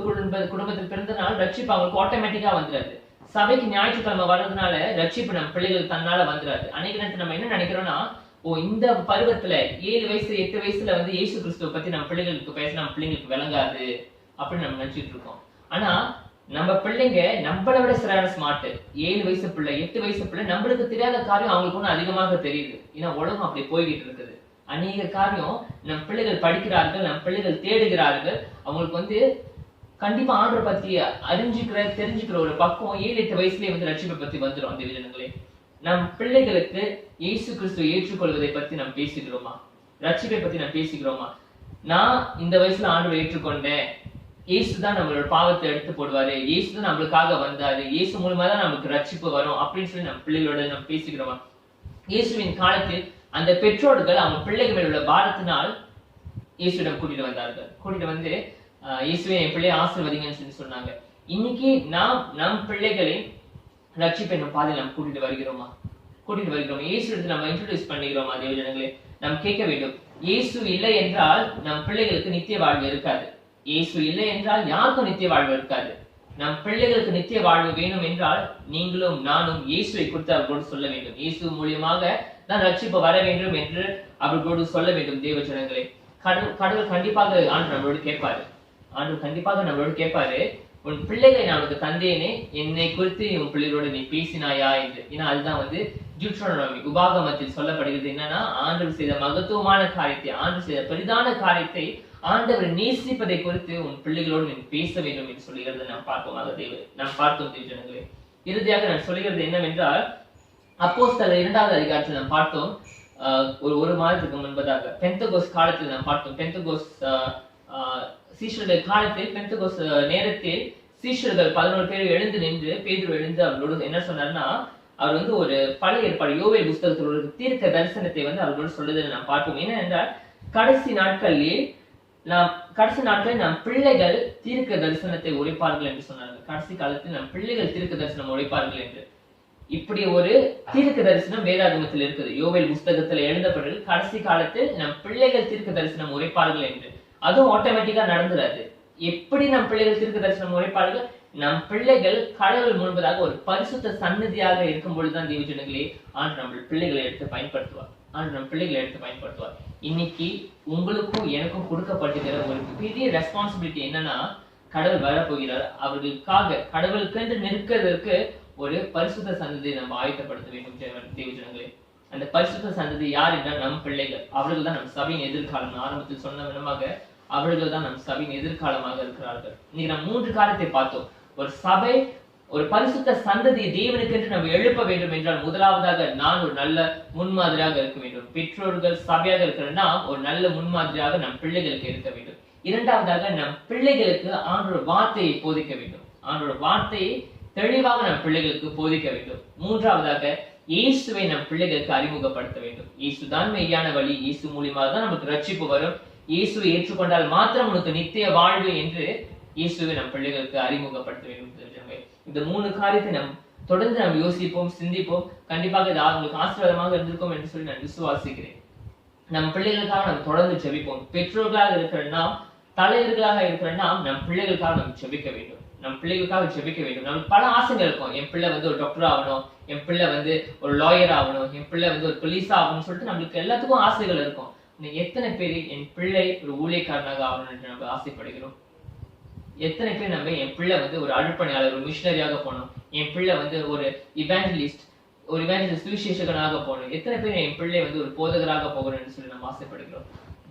Speaker 3: குடும்பத்தில் பிறந்த நாள் ரட்சிப்பு அவங்களுக்கு ஆட்டோமேட்டிக்கா வந்துடாது. சபைக்கு ஞாயிற்றுக்கிழமை வர்றதுனால ரட்சிப்பு நம்ம பிள்ளைகள் தன்னால வந்துடாது. அன்னைக்கு நேரத்தில் நம்ம என்ன நினைக்கிறோம்னா, இந்த பருவத்துல 7 வயசு 8 வயசுல வந்து இயேசு கிறிஸ்துவ பத்தி நம்ம பிள்ளைகளுக்கு பேச நம்ம பிள்ளைங்களுக்கு விளங்காது அப்படின்னு நம்ம நினைச்சிட்டு இருக்கோம். ஆனா நம்ம பிள்ளைங்க நம்மளை விட சரியான ஸ்மார்ட். 7 வயசு பிள்ளை 8 வயசு பிள்ளை நம்மளுக்கு தெரியாத காரியம் அவங்களுக்கு ஒண்ணு அதிகமாக தெரியுது. ஏன்னா உலகம் அப்படி போய்கிட்டு இருக்குது. அநேக காரியம் நம் பிள்ளைகள் படிக்கிறார்கள், நம் பிள்ளைகள் தேடுகிறார்கள். அவங்களுக்கு வந்து கண்டிப்பா ஆண்டவரை பத்தி தெரிஞ்சுக்கிற ஒரு பக்கம் 7-8 வயசுலயே வந்து ரட்சிப்பை பத்தி வந்துடும். அந்த விதங்களே நம் பிள்ளைகளுக்கு இயேசு கிறிஸ்துவை ஏற்றுக்கொள்வதை பத்தி நாம் பேசுகிறோமா? ரட்சிப்பை பத்தி நாம் பேசுகிறோமா? நான் இந்த வயசுல ஆண்டவரை ஏற்றுக்கொண்டேன், இயேசுதான் நம்மளோட பாவத்தை எடுத்து போடுவாரு, இயேசுதான் நம்மளுக்காக வந்தாரு, இயேசு மூலமா தான் நமக்கு ரட்சிப்பு வரும் அப்படின்னு சொல்லி நம்ம பிள்ளைகளோட நம்ம பேசுகிறோமா? இயேசுவின் காலத்தில் அந்த பெற்றோர்கள் அவங்க பிள்ளைகள் மேல் உள்ள பாரத்தினால் இயேசுவிடம் கூட்டிட்டு வந்தார்கள். கூட்டிட்டு வந்து இயேசுவை என் பிள்ளையை ஆசீர்வதிங்கன்னு சொல்லி சொன்னாங்க. இன்னைக்கு நாம் நம் பிள்ளைகளை ரட்சிப்பை நம்ம பாதையில் நம்ம கூட்டிட்டு வருகிறோமா? இயேசு எடுத்து நம்ம இன்ட்ரோடியூஸ் பண்ணிக்கிறோமா? தேவ ஜனங்களே, நாம் கேட்க வேண்டும். இயேசு இல்லை என்றால் நம் பிள்ளைகளுக்கு நித்திய வாழ்வு இருக்காது. இயேசு இல்லை என்றால் யாருக்கும் நித்திய வாழ்வு இருக்காது. நம் பிள்ளைகளுக்கு நித்திய வாழ்வு வேணும் என்றால் நீங்களும் நானும் இயேசுவை குறித்து அவர்களோடு சொல்ல வேண்டும். இயேசு மூலியமாக தான் ரட்சிப்பு வர வேண்டும் என்று அவர்களோடு சொல்ல வேண்டும். தேவ ஜனங்களே, கடவுள் கண்டிப்பாக ஆண்டு நம்மளோடு கேட்பாரு. உன் பிள்ளைகளை நான் உனக்கு தந்தேனே, என்னை குறித்து உன் பிள்ளைகளோட நீ பேசினாயா என்று. ஏன்னா அதுதான் வந்து டியூட்டரோனோமி உபாகமத்தில் சொல்லப்படுகிறது. என்னன்னா ஆண்டவர் செய்த மகத்துவமான காரியத்தை, ஆண்டவர் செய்த பெரிதான காரியத்தை, ஆண்டவர் நேசிப்பதை குறித்து உன் பிள்ளைகளோடு நீ பேச வேண்டும் என்று சொல்லுகிறது நாம் பார்த்தோம் தேவ ஜனங்களே. இறுதியாக நான் சொல்லுகிறது என்னவென்றால், அப்போஸ்தலர் 2வது அதிகாரத்தில் நாம் பார்த்தோம். ஒரு மாதத்துக்கு முன்பதாக பெந்தகோஸ்து காலத்தில் நாம் பார்த்தோம். பெந்தகோஸ்து சீஷர்கள் காலத்தில், பெந்தகோஸ்து நேரத்தில் சீஷர்கள் 11 பேர் எழுந்து நின்று, பேதுரு எழுந்து அவர்களோடு என்ன சொன்னார்னா, அவர் வந்து ஒரு பழைய ஏற்பாடு யோவேல் புஸ்தகத்தில் ஒரு தீர்க்க தரிசனத்தை வந்து அவர்களோடு சொல்லுவதை நாம் பார்ப்போம். என்ன என்றால், கடைசி நாட்களில் நம் பிள்ளைகள் தீர்க்க தரிசனத்தை உரைப்பார்கள் என்று சொன்னார்கள். கடைசி காலத்தில் நம் பிள்ளைகள் தீர்க்க தரிசனம் உரைப்பார்கள் என்று. இப்படி ஒரு தீர்க்க தரிசனம் வேதாகமத்தில் இருக்குது. யோவேல் புஸ்தகத்துல எழுதப்பட்டது கடைசி காலத்தில் நம் பிள்ளைகள் தீர்க்க தரிசனம் உரைப்பார்கள் என்று. அதுவும் ஆட்டோமேட்டிக்கா நடந்துராது. எப்படி நம் பிள்ளைகள் தீர்க்க தரிசனம் உரைப்பார்கள்? நம் பிள்ளைகள் கடவுள் முன்பதாக ஒரு பரிசுத்த சன்னதியாக இருக்கும் பொழுதுதான் தேவ ஜனங்களே ஆண்டு நம்ம பிள்ளைகளை எடுத்து பயன்படுத்துவார். இன்னைக்கு உங்களுக்கும் எனக்கும் கொடுக்கப்பட்டிருக்கிற ஒரு பெரிய ரெஸ்பான்சிபிலிட்டி என்னன்னா, கடவுள் வரப்போகிறார். அவர்களுக்காக கடவுளுக்கென்று நிற்கிறதற்கு ஒரு பரிசுத்த சந்ததியை நம்ம ஆயத்தப்படுத்த வேண்டும் தேவ ஜனங்களே. அந்த பரிசுத்த சந்ததி யார் என்றால் நம் பிள்ளைகள். அவர்கள் தான் நம் சபையின் எதிர்காலம். ஆரம்பத்தில் சொன்ன விதமாக அவர்கள் தான் நம் சபையின் எதிர்காலமாக இருக்கிறார்கள். இன்னைக்கு நம்ம 3 காரியத்தை பார்த்தோம். ஒரு சபை, ஒரு பரிசுத்த சந்ததி தேவனுக்கென்று நம்ம எழுப்ப வேண்டும் என்றால், முதலாவதாக நான் ஒரு நல்ல முன்மாதிரியாக இருக்க வேண்டும். பெற்றோர்கள் சபையாக இருக்கிற நாம் ஒரு நல்ல முன்மாதிரியாக நம் பிள்ளைகளுக்கு இருக்க வேண்டும். இரண்டாவதாக நம் பிள்ளைகளுக்கு ஆண்டோட வார்த்தையை போதிக்க வேண்டும். ஆண்டோட வார்த்தையை தெளிவாக நம் பிள்ளைகளுக்கு போதிக்க வேண்டும். மூன்றாவதாக இயேசுவை நம் பிள்ளைகளுக்கு அறிமுகப்படுத்த வேண்டும். இயேசுதான் மெய்யான வழி, இயேசு மூலியமாக தான் நமக்கு ரட்சிப்பு வரும், இயேசுவை ஏற்றுக்கொண்டால் மாத்திரம் உனக்கு நித்திய வாழ்வு என்று இயேசுவை நம் பிள்ளைகளுக்கு அறிமுகப்படுத்த வேண்டும். இந்த 3 காரியத்தை நாம் தொடர்ந்து நாம் யோசிப்போம், சிந்திப்போம். கண்டிப்பாக இது உங்களுக்கு ஆசீர்வாதமாக இருந்திருக்கும் என்று சொல்லி நான் விசுவாசிக்கிறேன். நம் பிள்ளைகளுக்காக நாம் தொடர்ந்து ஜெபிப்போம். பெற்றோர்களாக இருக்கிற நாம், தலைவர்களாக இருக்கிற நாம், நம் பிள்ளைகளுக்காக நாம் ஜெபிக்க வேண்டும். நமக்கு பல ஆசைகள் இருக்கும். என் பிள்ளை வந்து ஒரு டாக்டர் ஆகணும், என் பிள்ளை வந்து ஒரு லாயர் ஆகணும், என் பிள்ளை வந்து ஒரு போலீஸ் ஆகணும்னு சொல்லிட்டு நம்மளுக்கு எல்லாத்துக்கும் ஆசைகள் இருக்கும். எத்தனை பேர் என் பிள்ளை ஒரு ஊழியக்காரனாக ஆகணும் என்று நம்ம ஆசைப்படுகிறோம்? எத்தனை பேர் நம்ம என் பிள்ளை வந்து ஒரு அழுப்பணியாளர், ஒரு மிஷனரியாக போகணும், என் பிள்ளை வந்து ஒரு இவாஞ்சலிஸ்ட் சுவிசேஷகனாக போகணும், எத்தனை பேர் என் பிள்ளை வந்து ஒரு போதகராக போகணும் என்று சொல்லி நம்ம ஆசைப்படுகிறோம்?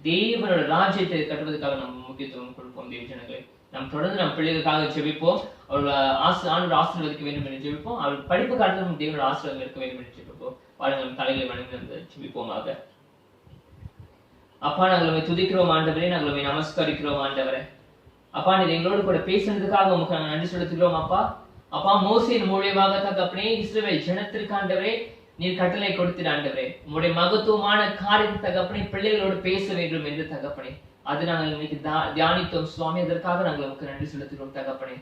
Speaker 3: தேவனோட ராஜ்யத்தை கட்டுவதற்காக நம்ம முக்கியத்துவம் கொடுப்போம். தேவ ஜனங்களே, நாம் தொடர்ந்து நம் பிள்ளைகளுக்காக ஜெபிப்போம். அவரோட ஆண்டவர் ஆசீர்வதிக்க வேண்டும் என்று ஜெபிப்போம். அவர் படிப்பு காலத்தில் தேவனோட ஆசீர்வாதம் இருக்க வேண்டும் என்று ஜெபிப்போம். பாருங்கள், தலைகளை வணங்கி ஜெபிப்போமாக. அப்பா, நாங்கள் உம்மை துதிக்கிறோம் ஆண்டவரே, நாங்கள் உம்மை நமஸ்கரிக்கிறோம் ஆண்டவரே. அப்பா நீர் எங்களோடு கூட பேசுனதுக்காக உமக்கு நாங்கள் நன்றி செலுத்துகிறோம் அப்பா. அப்பா மோசேயின் மூலியமாக தகப்பனே இஸ்ரவேல் ஜனத்திற்கு ஆண்டவரே நீர் கட்டளை கொடுத்தீர் ஆண்டவரே. உங்களுடைய மகத்துவமான காரியம் தகப்பனே பிள்ளைகளோடு பேச வேண்டும் என்று தகப்பனே அது நாங்கள் இன்னைக்கு தியானித்தோம் சுவாமி. அதற்காக நாங்கள் உமக்கு நன்றி செலுத்துகிறோம் தகப்பனே.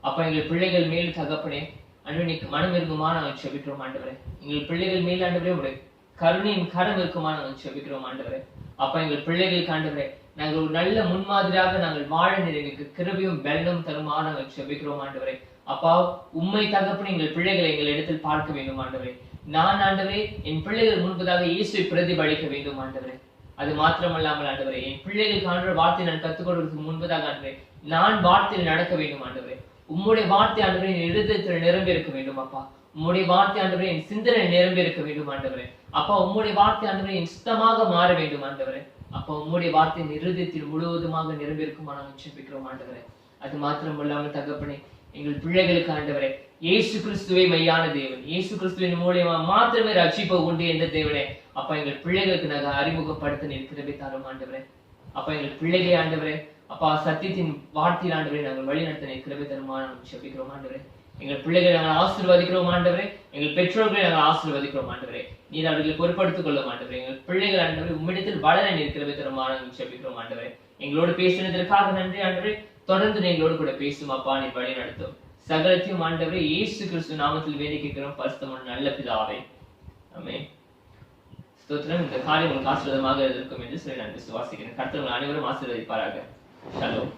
Speaker 3: அப்பா எங்கள் பிள்ளைகள் மேல் தகப்பனே அன்றைக்கு மனம் இருக்குமா நாங்கள் செபிக்கிறோம் ஆண்டவரே. எங்கள் பிள்ளைகள் மேல் ஆண்டவரே உடைய கருணையின் கரம் இருக்குமா நாங்கள் செபிக்கிறோம் ஆண்டவரே. அப்பா எங்கள் பிள்ளைகளுக்கு ஆண்டவரே நாங்கள் ஒரு நல்ல முன்மாதிரியாக நாங்கள் வாழ எங்களுக்கு கிருபையும் பலனும் தருமா நாங்கள் செபிக்கிறோம் ஆண்டவரே. அப்பா உண்மை தகப்பனே எங்கள் பிள்ளைகளை எங்கள் இடத்தில் பார்க்க வேண்டும் ஆண்டவரே. நான் ஆண்டவரே என் பிள்ளைகள் முன்பதாக இயேசுவை பிரதிபலிக்க வேண்டும் ஆண்டவரே. அது மாத்திரமல்லாமல் ஆண்டவரே என் பிள்ளைகளுக்கு ஆண்டவரே வார்த்தை நான் கற்றுக் கொடுக்கிறதுக்கு முன்பதாக ஆண்டவரே நான் வார்த்தையில் நடக்க வேண்டும் ஆண்டவரே. உம்முடைய வார்த்தை ஆண்டவரே என் இருதயத்தில் நிரம்பி இருக்க வேண்டும் அப்பா. உம்முடைய வார்த்தை ஆண்டவரே என் சிந்தனை நிரம்பி இருக்க வேண்டும் ஆண்டவரே. அப்பா உம்முடைய வார்த்தை ஆண்டவரே என் சுத்தமாக மாற வேண்டும் ஆண்டவரே. அப்பா உம்முடைய வார்த்தை இருதயத்தில் முழுவதுமாக நிரம்பி இருக்குமா நாங்கள் செபிக்கிறோம் ஆண்டவரே. அது மாத்திரம் இல்லாமல் தகப்பனே எங்கள் பிள்ளைகளுக்கு ஆண்டவரே இயேசு கிறிஸ்துவே மெய்யான தேவன், இயேசு கிறிஸ்துவின் மூலியமா மாத்திரமே ரட்சிப்பு உண்டு என்ற தேவனே அப்பா எங்கள் பிள்ளைகளுக்கு நாங்கள் அறிமுகப்படுத்த நீர் கிருபை தாரும் ஆண்டவரே. அப்பா எங்கள் பிள்ளைகளை ஆண்டவரே அப்பா சத்தியத்தின் வார்த்தையில் ஆண்டவரே நாங்கள் வழி நடத்த நீர் கிருபை தருமா நாங்கள் செபிக்கிறோம் ஆண்டவரே. எங்கள் பிள்ளைகளை நாங்கள் ஆசீர்வதிக்கிறோம் ஆண்டவரே. எங்கள் பெற்றோர்களை நாங்கள் ஆசீர்வதிக்கிறோம் ஆண்டவரே. நீர் அவர்களை பொறுப்படுத்திக் கொள்ளும் ஆண்டவரே. எங்கள் பிள்ளைகள் ஆண்டவரே உம்மிடத்தில் வளர நீர் கிருபை தருமா நாங்கள் செபிக்கிறோம் ஆண்டவரே. எங்களோடு பேசினதற்காக நன்றி ஆண்டவரே. தொடர்ந்து எங்களோடு கூட பேசும் அப்பா நீர் வழி நடத்தும் சகலத்தையும் ஆண்டவரே இயேசு கிறிஸ்து நாமத்தில் வேண்டி கேட்கிறோம் பரிசுத்தமான நல்ல பிதாவே, ஆமென். ஸ்தோத்திரம். இந்த காரியம் உங்களுக்கு ஆசீர்வாதமாக இருக்கும் என்று சொல்லி நான் விசுவாசிக்கிறேன். கர்த்தர் அனைவரும் ஆசீர்வதிப்பாராக. ஷலோம்.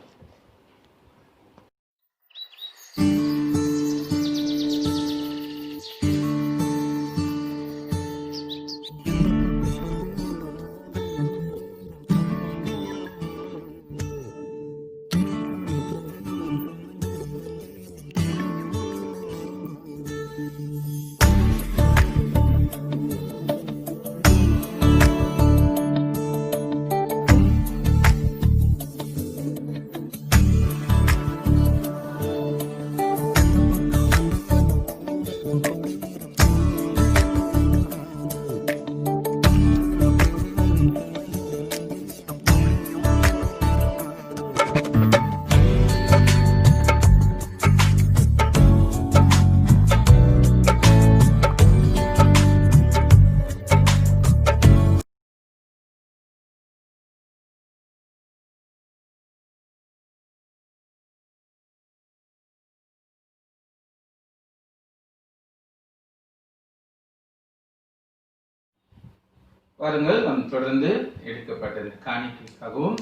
Speaker 1: வாருங்கள் நாம் தொடர்ந்து எடுக்கப்பட்ட காணிக்கைக்காகவும்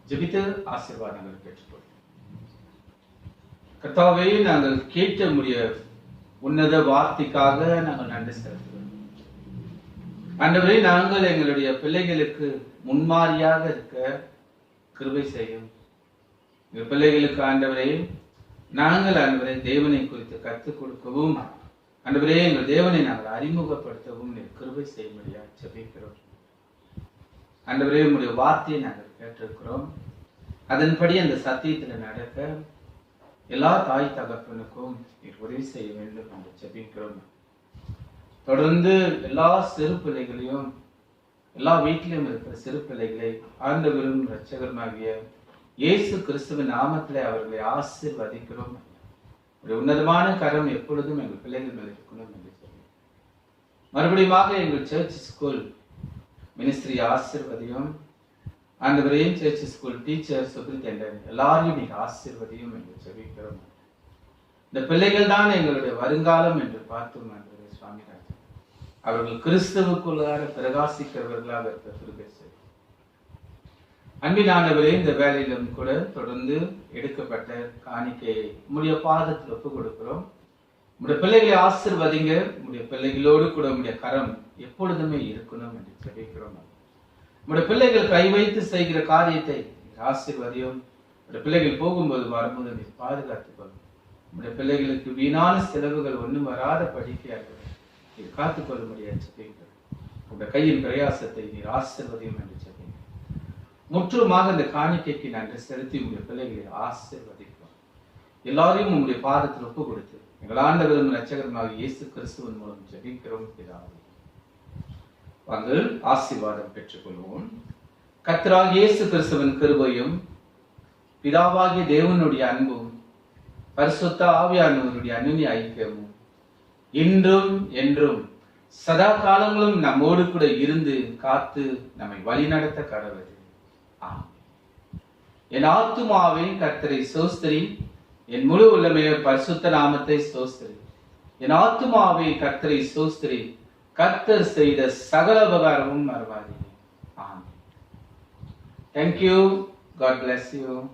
Speaker 1: ஜெபித்து ஆசீர்வாதங்கள் பெற்றுக்கொள்வோம். கர்த்தாவே நாங்கள் கேட்க முடிய உன்னத வார்த்தைக்காக நாங்கள் நன்றி செலுத்துகிறோம் ஆண்டவரே. நாங்கள் எங்களுடைய பிள்ளைகளுக்கு முன்மாதிரியாக இருக்க கிருபை செய்யும். எங்கள் பிள்ளைகளுக்கு ஆண்டவரே நாங்கள் ஆண்டவரே தேவனை குறித்து கற்றுக் கொடுக்கவும் ஆண்டவரே எங்கள் தேவனை நாங்கள் அறிமுகப்படுத்தவும் கிருபை செய்ய முடியாது ஜெபிக்கிறோம் ஆண்டவரே. உங்களுடைய வார்த்தையை நாங்கள் கேட்டிருக்கிறோம். அதன்படி அந்த சத்தியத்தில் நடக்க எல்லா தாய் தகப்பனுக்கும் உதவி செய்ய வேண்டும் என்று ஜெபிக்கிறோம். தொடர்ந்து எல்லா சிறு பிள்ளைகளையும் எல்லா வீட்டிலும் இருக்கிற சிறு பிள்ளைகளை ஆண்டவரும் இரட்சகருமாகிய இயேசு கிறிஸ்துவின் நாமத்திலே அவர்களை ஆசீர்வதிக்கிறோம். ஒரு உன்னதமான கரம் எப்பொழுதும் எங்கள் பிள்ளைகள் மேல் இருக்கணும் என்று சொல்லி மறுபடியும் எங்கள் சர்ச் ஸ்கூல் மினிஸ்ட்ரி ஆசீர்வதியும் ஆண்டவரையும் சர்ச் ஸ்கூல் டீச்சர் சூப்பரிண்டெண்டன்ட் எல்லாரையும் நீங்க ஆசீர்வதியும் என்று ஜெபிக்கிறோம். இந்த பிள்ளைகள் தான் எங்களுடைய வருங்காலம் என்று பார்த்தோம் ஆண்டவரே சுவாமி ராஜா. அவர்கள் கிறிஸ்துவுக்குள்ளாக பிரகாசிக்கிறவர்களாக இருக்க கிருபை செய்யும். அன்பின் ஆண்டவரே இந்த வேலையிலும் கூட தொடர்ந்து எடுக்கப்பட்ட காணிக்கையை உம்முடைய பாதத்தில் ஒப்புக் கொடுக்கிறோம். உங்களுடைய பிள்ளைகளை ஆசீர்வதிங்க. உங்களுடைய பிள்ளைகளோடு கூட உங்களுடைய கரம் எப்பொழுதுமே இருக்கணும் என்று ஜெபிக்கிறோம். உங்களுடைய பிள்ளைகள் கை வைத்து செய்கிற காரியத்தை ஆசீர்வதியும். உங்களுடைய பிள்ளைகள் போகும்போது வரும்போது நீ பாதுகாத்துக் கொள்ளும். உங்களுடைய பிள்ளைகளுக்கு வீணான செலவுகள் ஒன்றும் வராத படிக்கையாக இது காத்துக்கொள்ள முடியாது ஜெபிக்கிறோம். உங்களுடைய கையின் பிரயாசத்தை நீர் ஆசீர்வதியும் என்று ஜெபிக்கிறோம். முற்றுமாக இந்த காணிக்கைக்கு நன்றி செலுத்தி உங்களுடைய பிள்ளைகளை ஆசீர்வதிக்கிறோம். எல்லாரையும் உங்களுடைய பாதத்தில் ஒப்பு கொடுத்து எங்கள் ஆண்டவரும் இரட்சகருமாக இயேசு கிறிஸ்துவின் மூலம் ஜெபிக்கிறோம் பிதாவே. வாங்கள் ஆசீர்வாதம் பெற்றுக்கொள்வோம். கர்த்தராகிய இயேசு கிறிஸ்துவின் கிருபையும் பிதாவாகிய தேவனுடைய அன்பும் பரிசுத்த ஆவியானவருடைய அன்பின் ஐக்கியமும் இன்றும் என்றும் சதா காலங்களும் நம்மோடு கூட இருந்து காத்து நம்மை வழிநடத்த கடவுள். ஆமென். என் ஆத்துமாவே கர்த்தரை ஸ்தோத்திரி, என் முழு உள்ளமைய பரிசுத்த நாமத்தை ஸ்தோத்திரி. என் ஆத்துமாவே கர்த்தரை ஸ்தோத்திரி, கர்த்தர் செய்த சகல உபகாரமும் மறவாதே. ஆமென். Thank you. God bless you.